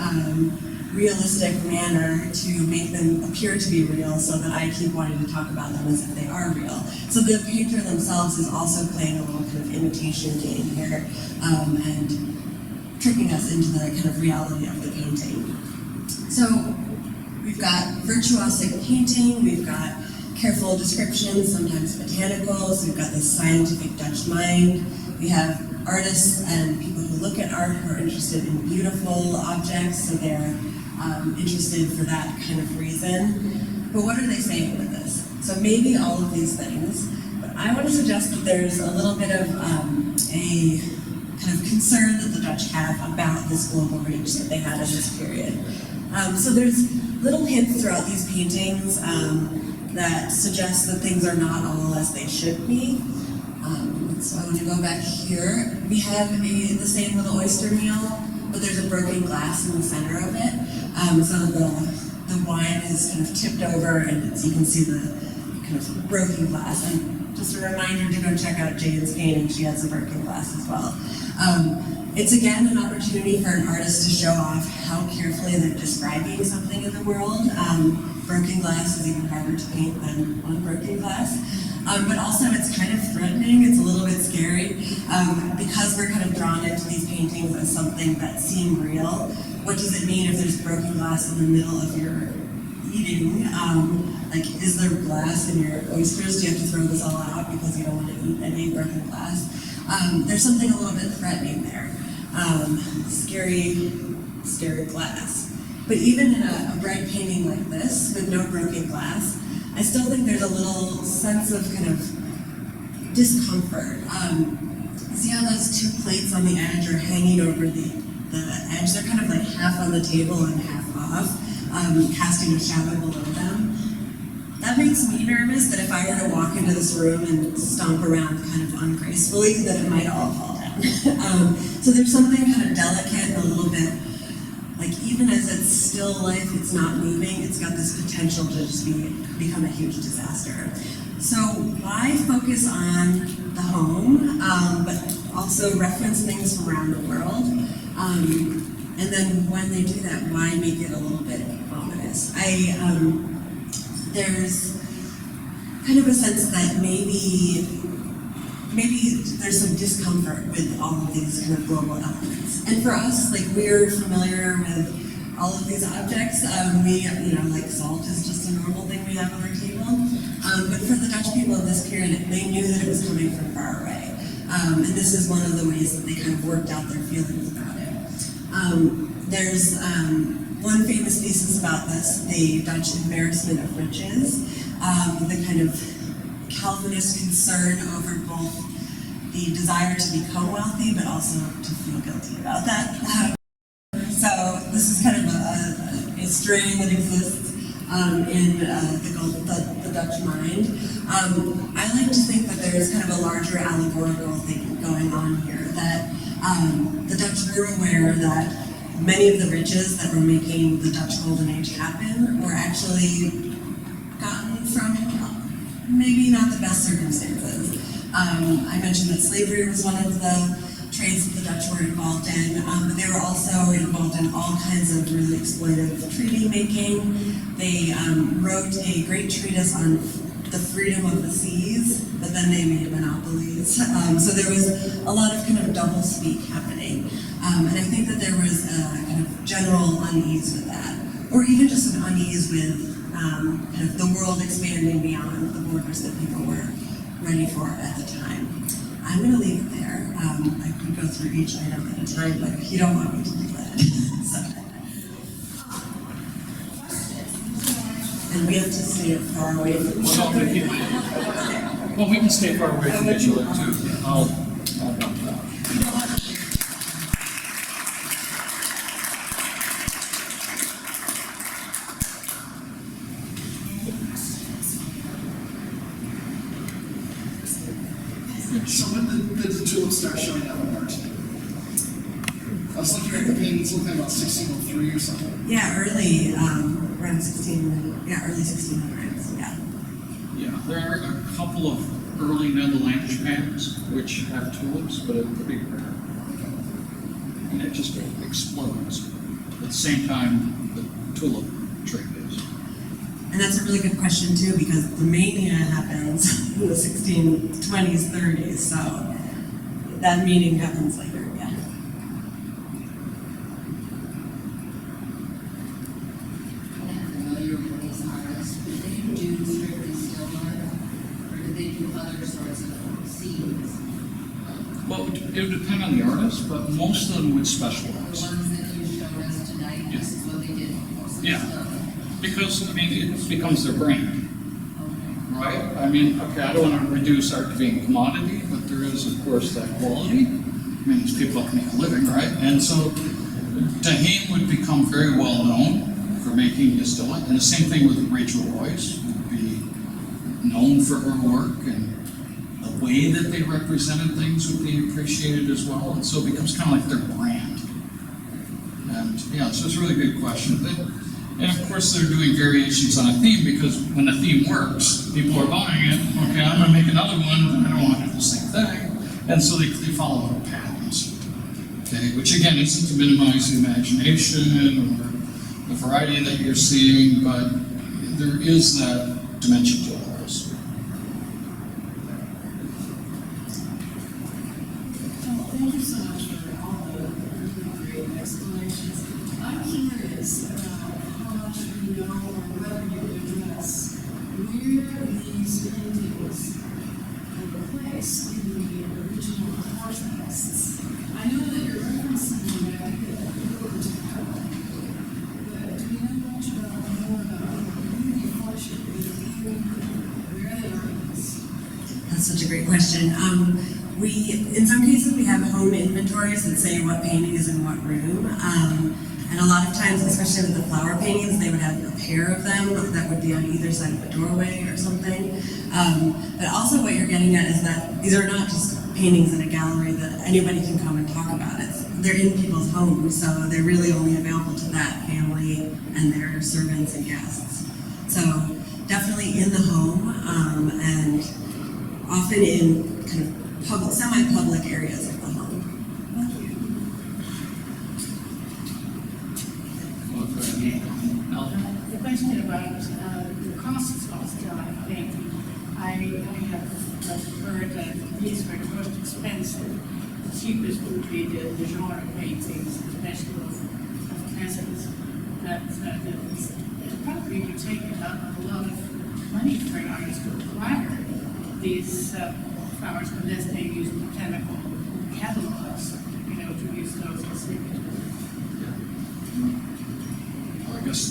realistic manner to make them appear to be real, so that I keep wanting to talk about them as if they are real. So the painter themselves is also playing a little kind of imitation game here, and tricking us into the kind of reality of the painting. So we've got virtuosic painting, we've got careful descriptions, sometimes botanicals, we've got this scientific Dutch mind, we have artists and people who look at art who are interested in beautiful objects, so they're interested for that kind of reason. But what are they saying with this? So maybe all of these things, but I want to suggest that there's a little bit of a kind of concern that the Dutch have about this global reach that they had in this period. So there's little hints throughout these paintings that suggest that things are not all as they should be. So I want to go back here. We have the same little oyster meal, but there's a broken glass in the center of it. So the wine is kind of tipped over, and you can see the kind of broken glass. And just a reminder to go check out Jane's painting. She has a broken glass as well. It's again an opportunity for an artist to show off how carefully they're describing something in the world. Broken glass is even harder to paint than unbroken glass. But also it's kind of threatening, it's a little bit scary, because we're kind of drawn into these paintings as something that seem real. What does it mean if there's broken glass in the middle of your eating? Like, is there glass in your oysters? Do you have to throw this all out because you don't want to eat any broken glass? There's something a little bit threatening there. Scary glass. But even in a bright painting like this, with no broken glass, I still think there's a little sense of kind of discomfort. See how those two plates on the edge are hanging over the edge? They're kind of like half on the table and half off, casting a shadow below them. That makes me nervous that if I were to walk into this room and stomp around kind of ungracefully, that it might all fall down. So there's something kind of delicate and a little bit, like even as it's still life, it's not moving, it's got this potential to just become a huge disaster. So why focus on the home, but also reference things from around the world? And then when they do that, why make it a little bit ominous? There's kind of a sense that maybe there's some discomfort with all of these kind of global elements. And for us, like, we're familiar with all of these objects. Like salt is just a normal thing we have on our table. But for the Dutch people of this period, they knew that it was coming from far away. And this is one of the ways that they kind of worked out their feelings about it. There's one famous thesis about this, the Dutch embarrassment of riches, the kind of Calvinist concern over both the desire to become wealthy, but also to feel guilty about that. So this is kind of a strain that exists in the Dutch mind. I like to think that there is kind of a larger allegorical thing going on here, that the Dutch were aware that many of the riches that were making the Dutch Golden Age happen were actually gotten from maybe not the best circumstances. I mentioned that slavery was one of the trades that the Dutch were involved in, but they were also involved in all kinds of really exploitive treaty making. They wrote a great treatise on the freedom of the seas, but then they made monopolies. So there was a lot of kind of double speak happening. And I think that there was a kind of general unease with that, or even just an unease with kind of the world expanding beyond the borders that people were ready for at the time. I'm going to leave it there. I could go through each item at a time, but you don't want me to do that. So. And we have to stay far away from each other. Well, we can stay far away from each other too. I'll help that. So when did the tulips start showing up in art? I was looking at the paintings, looking about 1603 or something. Yeah, early, around early 1600s, yeah. Yeah, there are a couple of early Netherlandish paintings which have tulips, but it's pretty rare. And it just explodes. At the same time, the tulip trade is. And that's a really good question too, because the mania happens in the 1620s, 30s, so that meaning happens later, yeah. I'm not familiar with these artists. Did they do strictly still art, or did they do other sorts of scenes? Well, it would depend on the artist, but most of them would The specialize. ones that you showed us tonight, this is what they did mostly Yeah. still. Because, I mean, it becomes their brand, Okay. right? I mean, okay, I don't want to reduce art to being a commodity, but there is, of course, that quality. I mean, these people have to make a living, right? And so, Tahim would become very well known for making his delight. And the same thing with Rachel Royce, would be known for her work, and the way that they represented things would be appreciated as well. And so it becomes kind of like their brand. And yeah, so it's a really good question. And of course, they're doing variations on a theme, because when the theme works, people are buying it. Okay, I'm going to make another one, but I don't want to do the same thing. And so they follow their patterns. Okay, which again isn't to minimize the imagination or the variety that you're seeing, but there is that dimension to all this. Thank you so much for all the really great explanations. I'm curious about how much you know or whether you would address where these paintings were placed in the original contexts. I know that you're referencing the idea that you were to Kendall, but do you know much more about who the function where they are placed? That's such a great question. In some cases, we have home inventories that say what painting is in what room. And a lot of times, especially with the flower paintings, they would have a pair of them that would be on either side of a doorway or something. But also what you're getting at is that these are not just paintings in a gallery that anybody can come and talk about. They're in people's homes, so they're really only available to that family and their servants and guests. So definitely in the home, and often in kind of public, semi-public areas of the home. The question about the costs of painting, I have heard that these were the most expensive. The cheapest would be the genre paintings, especially of peasants. That it probably would take a lot of money for an artist to acquire these flowers unless they use botanical catalogs, to use those as signatures. I guess,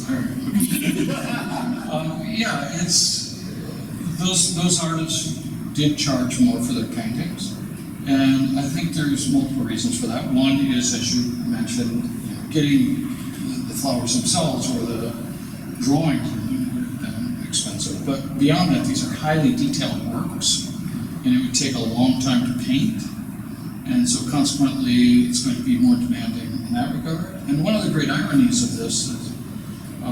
yeah, it's, those artists did charge more for their paintings, and I think there's multiple reasons for that. One is, as you mentioned, getting the flowers themselves or the drawing would have been expensive, but beyond that, these are highly detailed works, and it would take a long time to paint, and so consequently, it's going to be more demanding in that regard. And one of the great ironies of this is,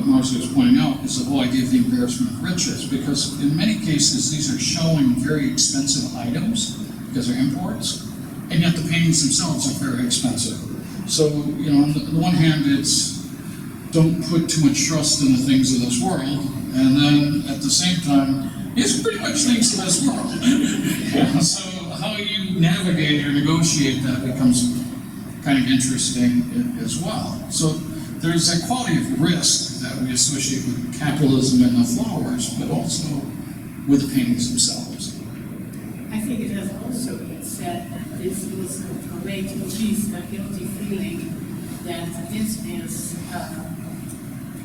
Marsely was pointing out, is the whole idea of the embarrassment of riches, because in many cases these are showing very expensive items because they're imports, and yet the paintings themselves are very expensive. So, on the one hand, it's don't put too much trust in the things of this world, and then at the same time, it's pretty much things of this world. So how you navigate or negotiate that becomes kind of interesting as well. So there's that quality of risk that we associate with capitalism and the flowers, but also with the paintings themselves. I think it has also been said that this was a way to achieve the guilty feeling that this is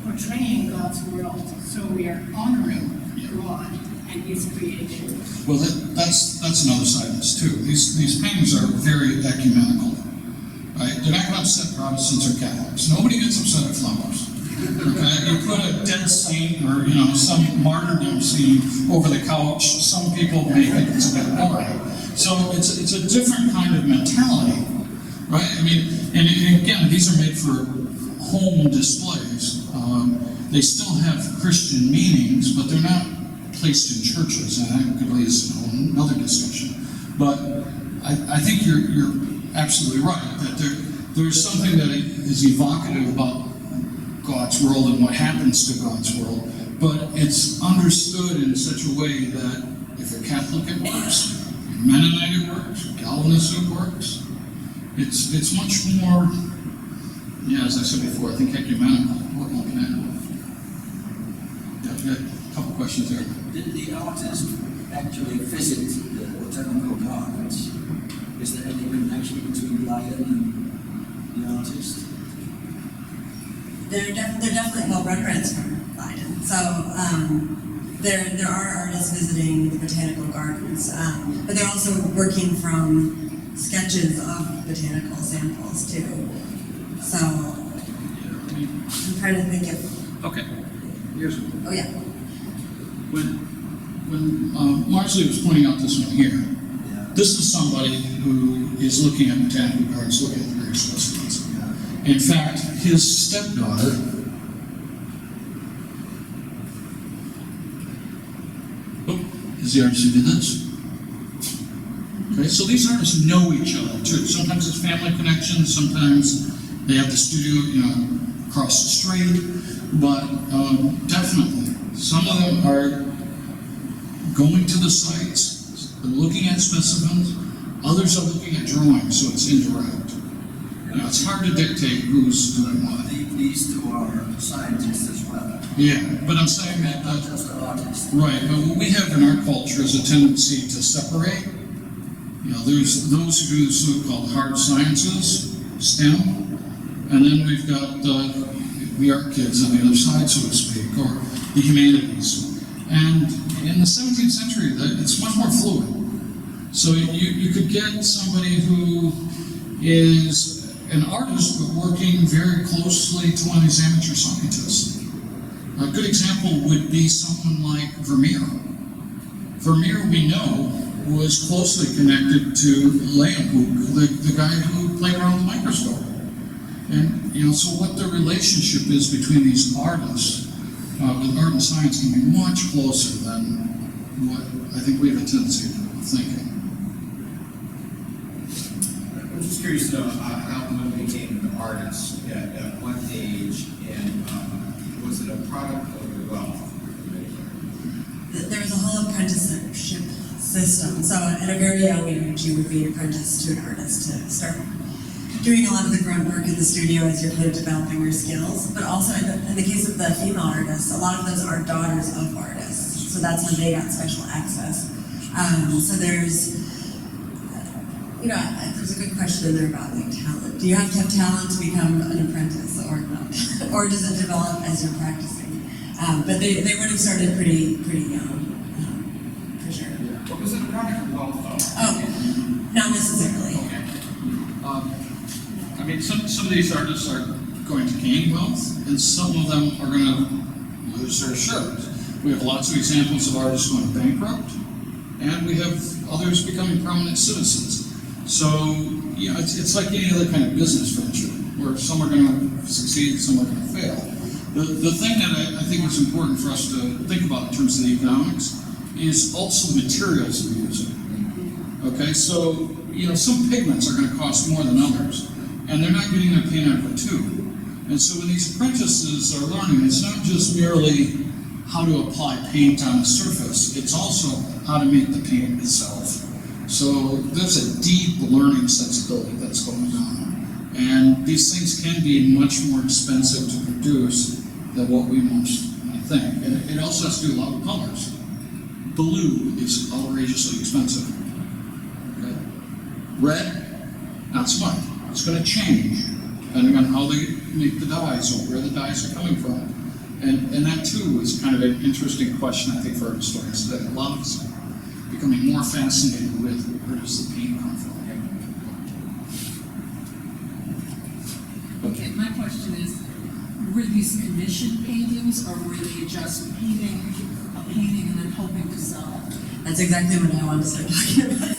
portraying God's world, so we are honoring God and His creation. Well, that's another side of this too. These paintings are very ecumenical. Right? They're not going to upset Protestants or Catholics. Nobody gets upset at flowers. Okay? You put a dead saint or some martyrdom scene over the couch. Some people may think it's a bit boring. So it's a different kind of mentality, right? I mean, and again, these are made for home displays. They still have Christian meanings, but they're not placed in churches, and that could lead us to another discussion. But I think you're absolutely right, that there's something that is evocative about God's world and what happens to God's world, but it's understood in such a way that if you're Catholic it works, Mennonite it works, Calvinist it works. It's much more, as I said before, I think ecumenical. What can I do? Yeah, a couple questions there. Did the artist actually visit the botanical gardens? Is there any connection between Leiden and the artist? They're definitely, well, Rembrandt's from Leiden, so there are artists visiting the botanical gardens, but they're also working from sketches of botanical samples too. So I'm trying to think of. Okay. Here's Oh yeah. when Marsely was pointing out this one here, this is somebody who is looking at botanical gardens, looking at the various specimens. In fact, his stepdaughter is the artist who did this. Okay, so these artists know each other too. Sometimes it's family connections, sometimes they have the studio, across the street, but definitely, some of them are going to the sites, they're looking at specimens, others are looking at drawings, so it's indirect. It's hard to dictate who's doing what. These two are scientists as well. Yeah, but I'm saying that, Not just artists. right, but what we have in our culture is a tendency to separate. There's those who do so-called hard sciences, STEM, and then we've got the art kids on the other side, so to speak, or the humanities. And in the 17th century, it's much more fluid. So you could get somebody who is an artist, but working very closely to one of these amateur scientists. A good example would be someone like Vermeer. Vermeer, we know, was closely connected to Leeuwenhoek, the guy who played around with the microscope. And, so what the relationship is between these artists with art and science can be much closer than what I think we have a tendency to thinking. I'm just curious to know how one became an artist, at what age, and was it a product of wealth? There was a whole apprenticeship system. So at a very young age, you would be apprenticed to an artist to start doing a lot of the grunt work in the studio as you're kind of developing your skills. But also in the case of the female artists, a lot of those are daughters of artists. So that's how they got special access. So there's a good question in there about like talent. Do you have to have talent to become an apprentice or not? Or does it develop as you're practicing? But they would have started pretty young, for sure. But was it a product of wealth, though? Oh, not necessarily. Okay. Some of these artists are going to gain wealth, and some of them are going to lose their shirt. We have lots of examples of artists going bankrupt, and we have others becoming prominent citizens. So, it's like any other kind of business venture, where some are going to succeed, some are going to fail. The thing that I think is important for us to think about in terms of the economics is also materials we're using. Okay, so, some pigments are going to cost more than others, and they're not getting their paint out of a tube. And so when these apprentices are learning, it's not just merely how to apply paint on a surface, it's also how to make the paint itself. So there's a deep learning sensibility that's going on. And these things can be much more expensive to produce than what we most think. And it also has to do a lot with colors. Blue is outrageously expensive. Okay. Red, not so much. It's going to change depending on how they make the dyes or where the dyes are coming from. And that too is kind of an interesting question, I think, for art historians today. A lot of us are becoming more fascinated with where does the paint come from. Okay, my question is, were these commissioned paintings, or were they just painting a painting and then hoping to sell it? That's exactly what I wanted to start talking about.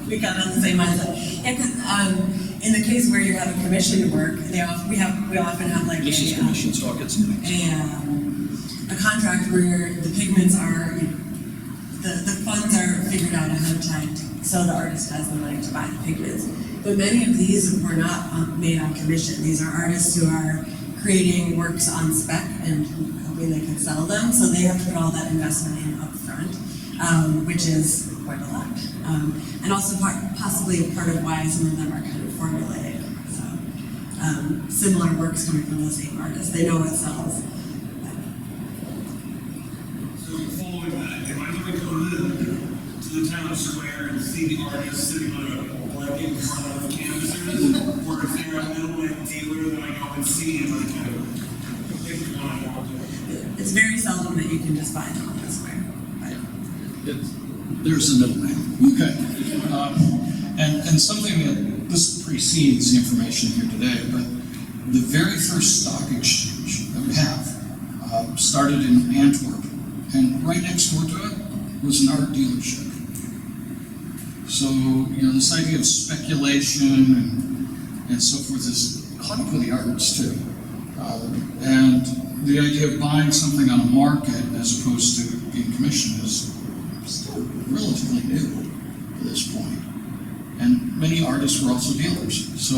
We got on the same mindset. Yeah, because in the case where you have a commissioned work, we often have like This is commissioned, so I'll get some names. a contract where the pigments are, the funds are figured out ahead of time, so the artist has the money to buy the pigments. But many of these were not made on commission. These are artists who are creating works on spec and hoping they can sell them, so they have to put all that investment in up front, which is quite a lot. And also possibly part of why some of them are kind of formulaic. So similar works coming from the same artist. They know what sells. So following that, am I going to go to the town square and see the artist sitting on a blanket in front of canvassers? Or if they're a middleman dealer that I go and see and I kind of pick the one I want to? It's very seldom that you can just buy them on the square. There's the middleman. Okay. And something that this precedes the information here today, but the very first stock exchange that we have started in Antwerp, and right next door to it was an art dealership. So, this idea of speculation and so forth is caught up with the arts too. And the idea of buying something on a market as opposed to being commissioned is still relatively new. this point. And many artists were also dealers, so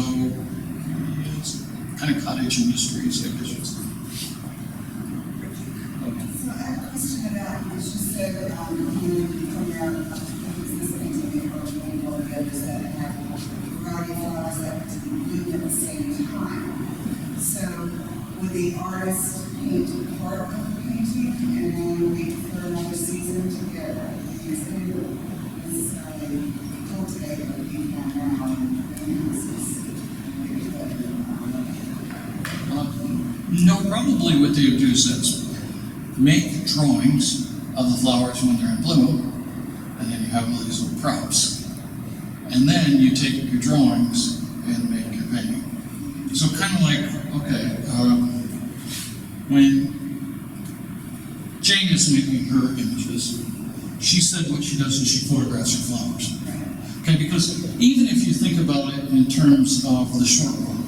it's kind of cottage industries, I guess. So I have a question about, you just said, you pointed out, this painting or painting or the others that have a variety of flowers that bloom at the same time. So would the artist paint part of the painting and then wait for another season to get these in, necessarily cultivate what you can now in greenhouses? No, probably what they would do is this: make drawings of the flowers when they're in bloom, and then you have all these little props. And then you take your drawings and make your painting. So kind of like, okay, when Jane is making her images, she said what she does is she photographs her flowers. Okay, because even if you think about it in terms of the short run,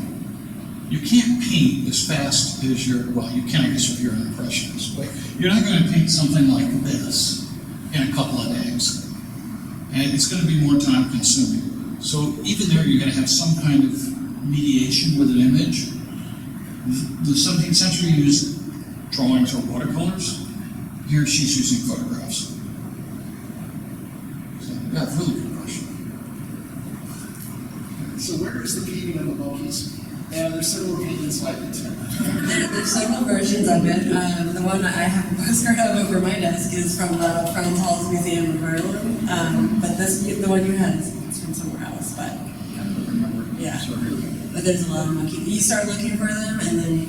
you can't paint as fast as well, you can, I guess, if you're an impressionist, but you're not going to paint something like this in a couple of days. And it's going to be more time consuming. So even there, you're going to have some kind of mediation with an image. The 17th century used drawings or watercolors. Here she's using photographs. So, yeah, really good question. So where is the painting of the monkeys? And there's several paintings like it. There's several versions of it. The one that I have a postcard of over my desk is from the Holland Museum in Berlin. But the one you had is from somewhere else. But yeah, but there's a lot of monkeys. You start looking for them, and then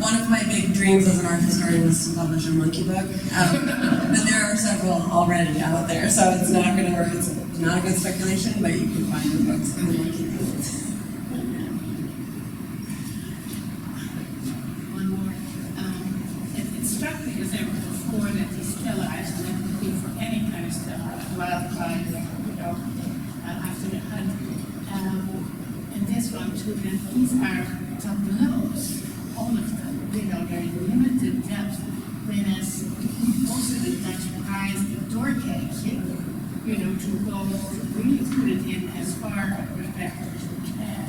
one of my big dreams as an art historian was to publish a monkey book. But there are several already out there, so it's not going to work. It's not a good speculation, but you can find the books in the monkey book. Before that he sterilized them looking for any kind of stuff, wildlife, after the hunt. And this one too, and these are tableaus, all of them, they're in limited depth, whereas most of the Dutch prize the door cake, to go to really put it in as far of perspective as we can.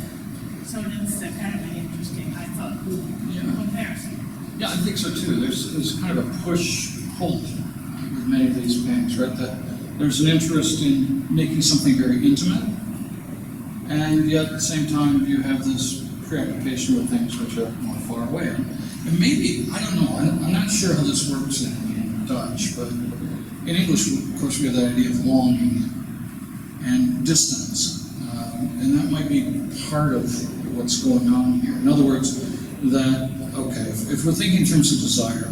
So that's kind of an interesting, I thought, comparison. Yeah, I think so too. There's kind of a push-pull with many of these paintings, right? That there's an interest in making something very intimate, and yet at the same time you have this preoccupation with things which are more far away. And maybe, I don't know, I'm not sure how this works in Dutch, but in English, of course, we have the idea of longing and distance, and that might be part of what's going on here. In other words, that okay, if we're thinking in terms of desire,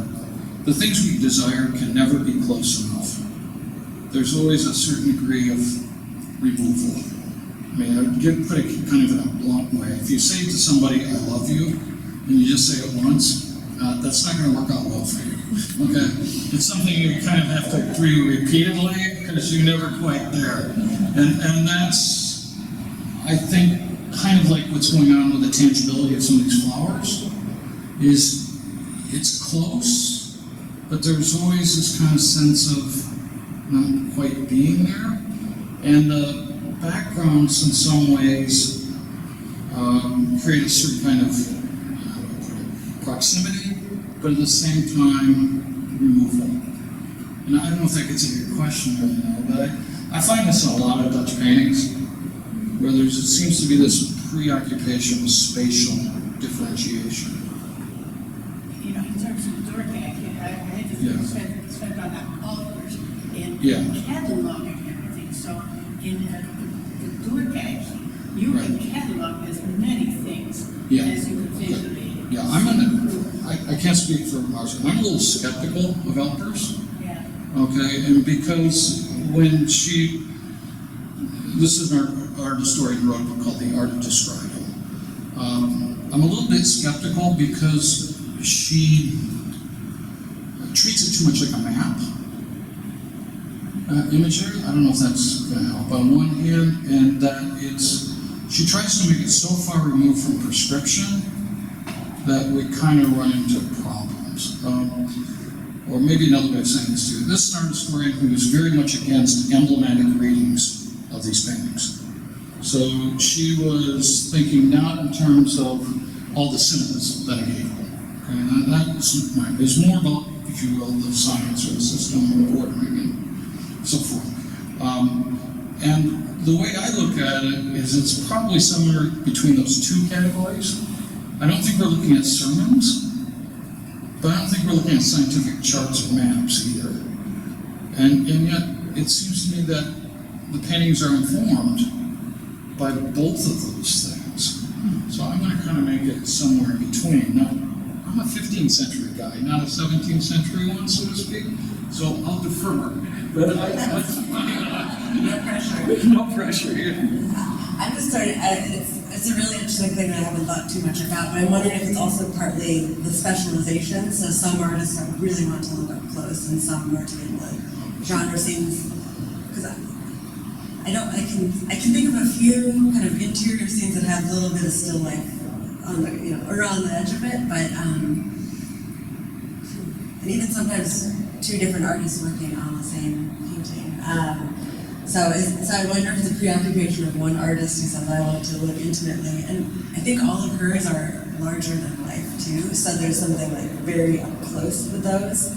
the things we desire can never be close enough. There's always a certain degree of removal. I mean, I'd put it kind of in a blunt way. If you say to somebody, I love you, and you just say it once, that's not going to work out well for you. Okay? It's something you kind of have to do repeatedly because you're never quite there. And that's, I think, kind of like what's going on with the tangibility of some of these flowers. Is it's close, but there's always this kind of sense of not quite being there. And the backgrounds in some ways create a certain kind of proximity, but at the same time, removal. And I don't know if that gets into your question right now, but I find this in a lot of Dutch paintings, where it seems to be this preoccupation with spatial differentiation. In terms of door cake, I had to spend about hours in cataloging everything. So in the door cake, you can catalog as many things as you can visually. Yeah, I can't speak for Marsely. I'm a little skeptical of Elpers. Yeah. Okay, and because when this is an art historian who wrote a book called The Art of Describing. I'm a little bit skeptical because she treats it too much like a map imagery. I don't know if that's going to help on one hand, and that she tries to make it so far removed from prescription that we kind of run into problems. or maybe another way of saying this too, this is an art historian who is very much against emblematic readings of these paintings. So she was thinking not in terms of all the symbols that I gave her. And that was mine. There's more about, if you will, the science or the system of ordering and so forth. And the way I look at it is it's probably somewhere between those two categories. I don't think we're looking at sermons, but I don't think we're looking at scientific charts or maps either. And yet, it seems to me that the paintings are informed by both of those things. So I'm going to kind of make it somewhere in between. Now, I'm a 15th century guy, not a 17th century one, so to speak. So I'll defer. But No pressure. no pressure here. I'm just starting, it's a really interesting thing that I haven't thought too much about, but I'm wondering if it's also partly the specialization. So some artists really want to look up close, and some are doing like genre scenes. Because I can think of a few kind of interior scenes that have a little bit of still life on the, around the edge of it, but and even sometimes two different artists working on the same painting. So I wonder if it's a preoccupation of one artist who says, I want to live intimately. And I think all of hers are larger than life too. So there's something like very up close with those.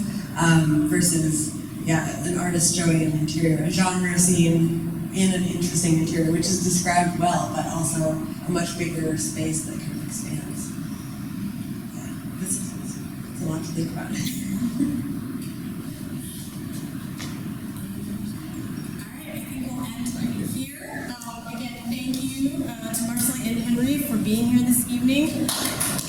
Versus, an artist showing an interior, a genre scene in an interesting interior, which is described well, but also a much bigger space that kind of expands. Yeah, it's a lot to think about. Again, thank you to Marsely and Henry for being here this evening.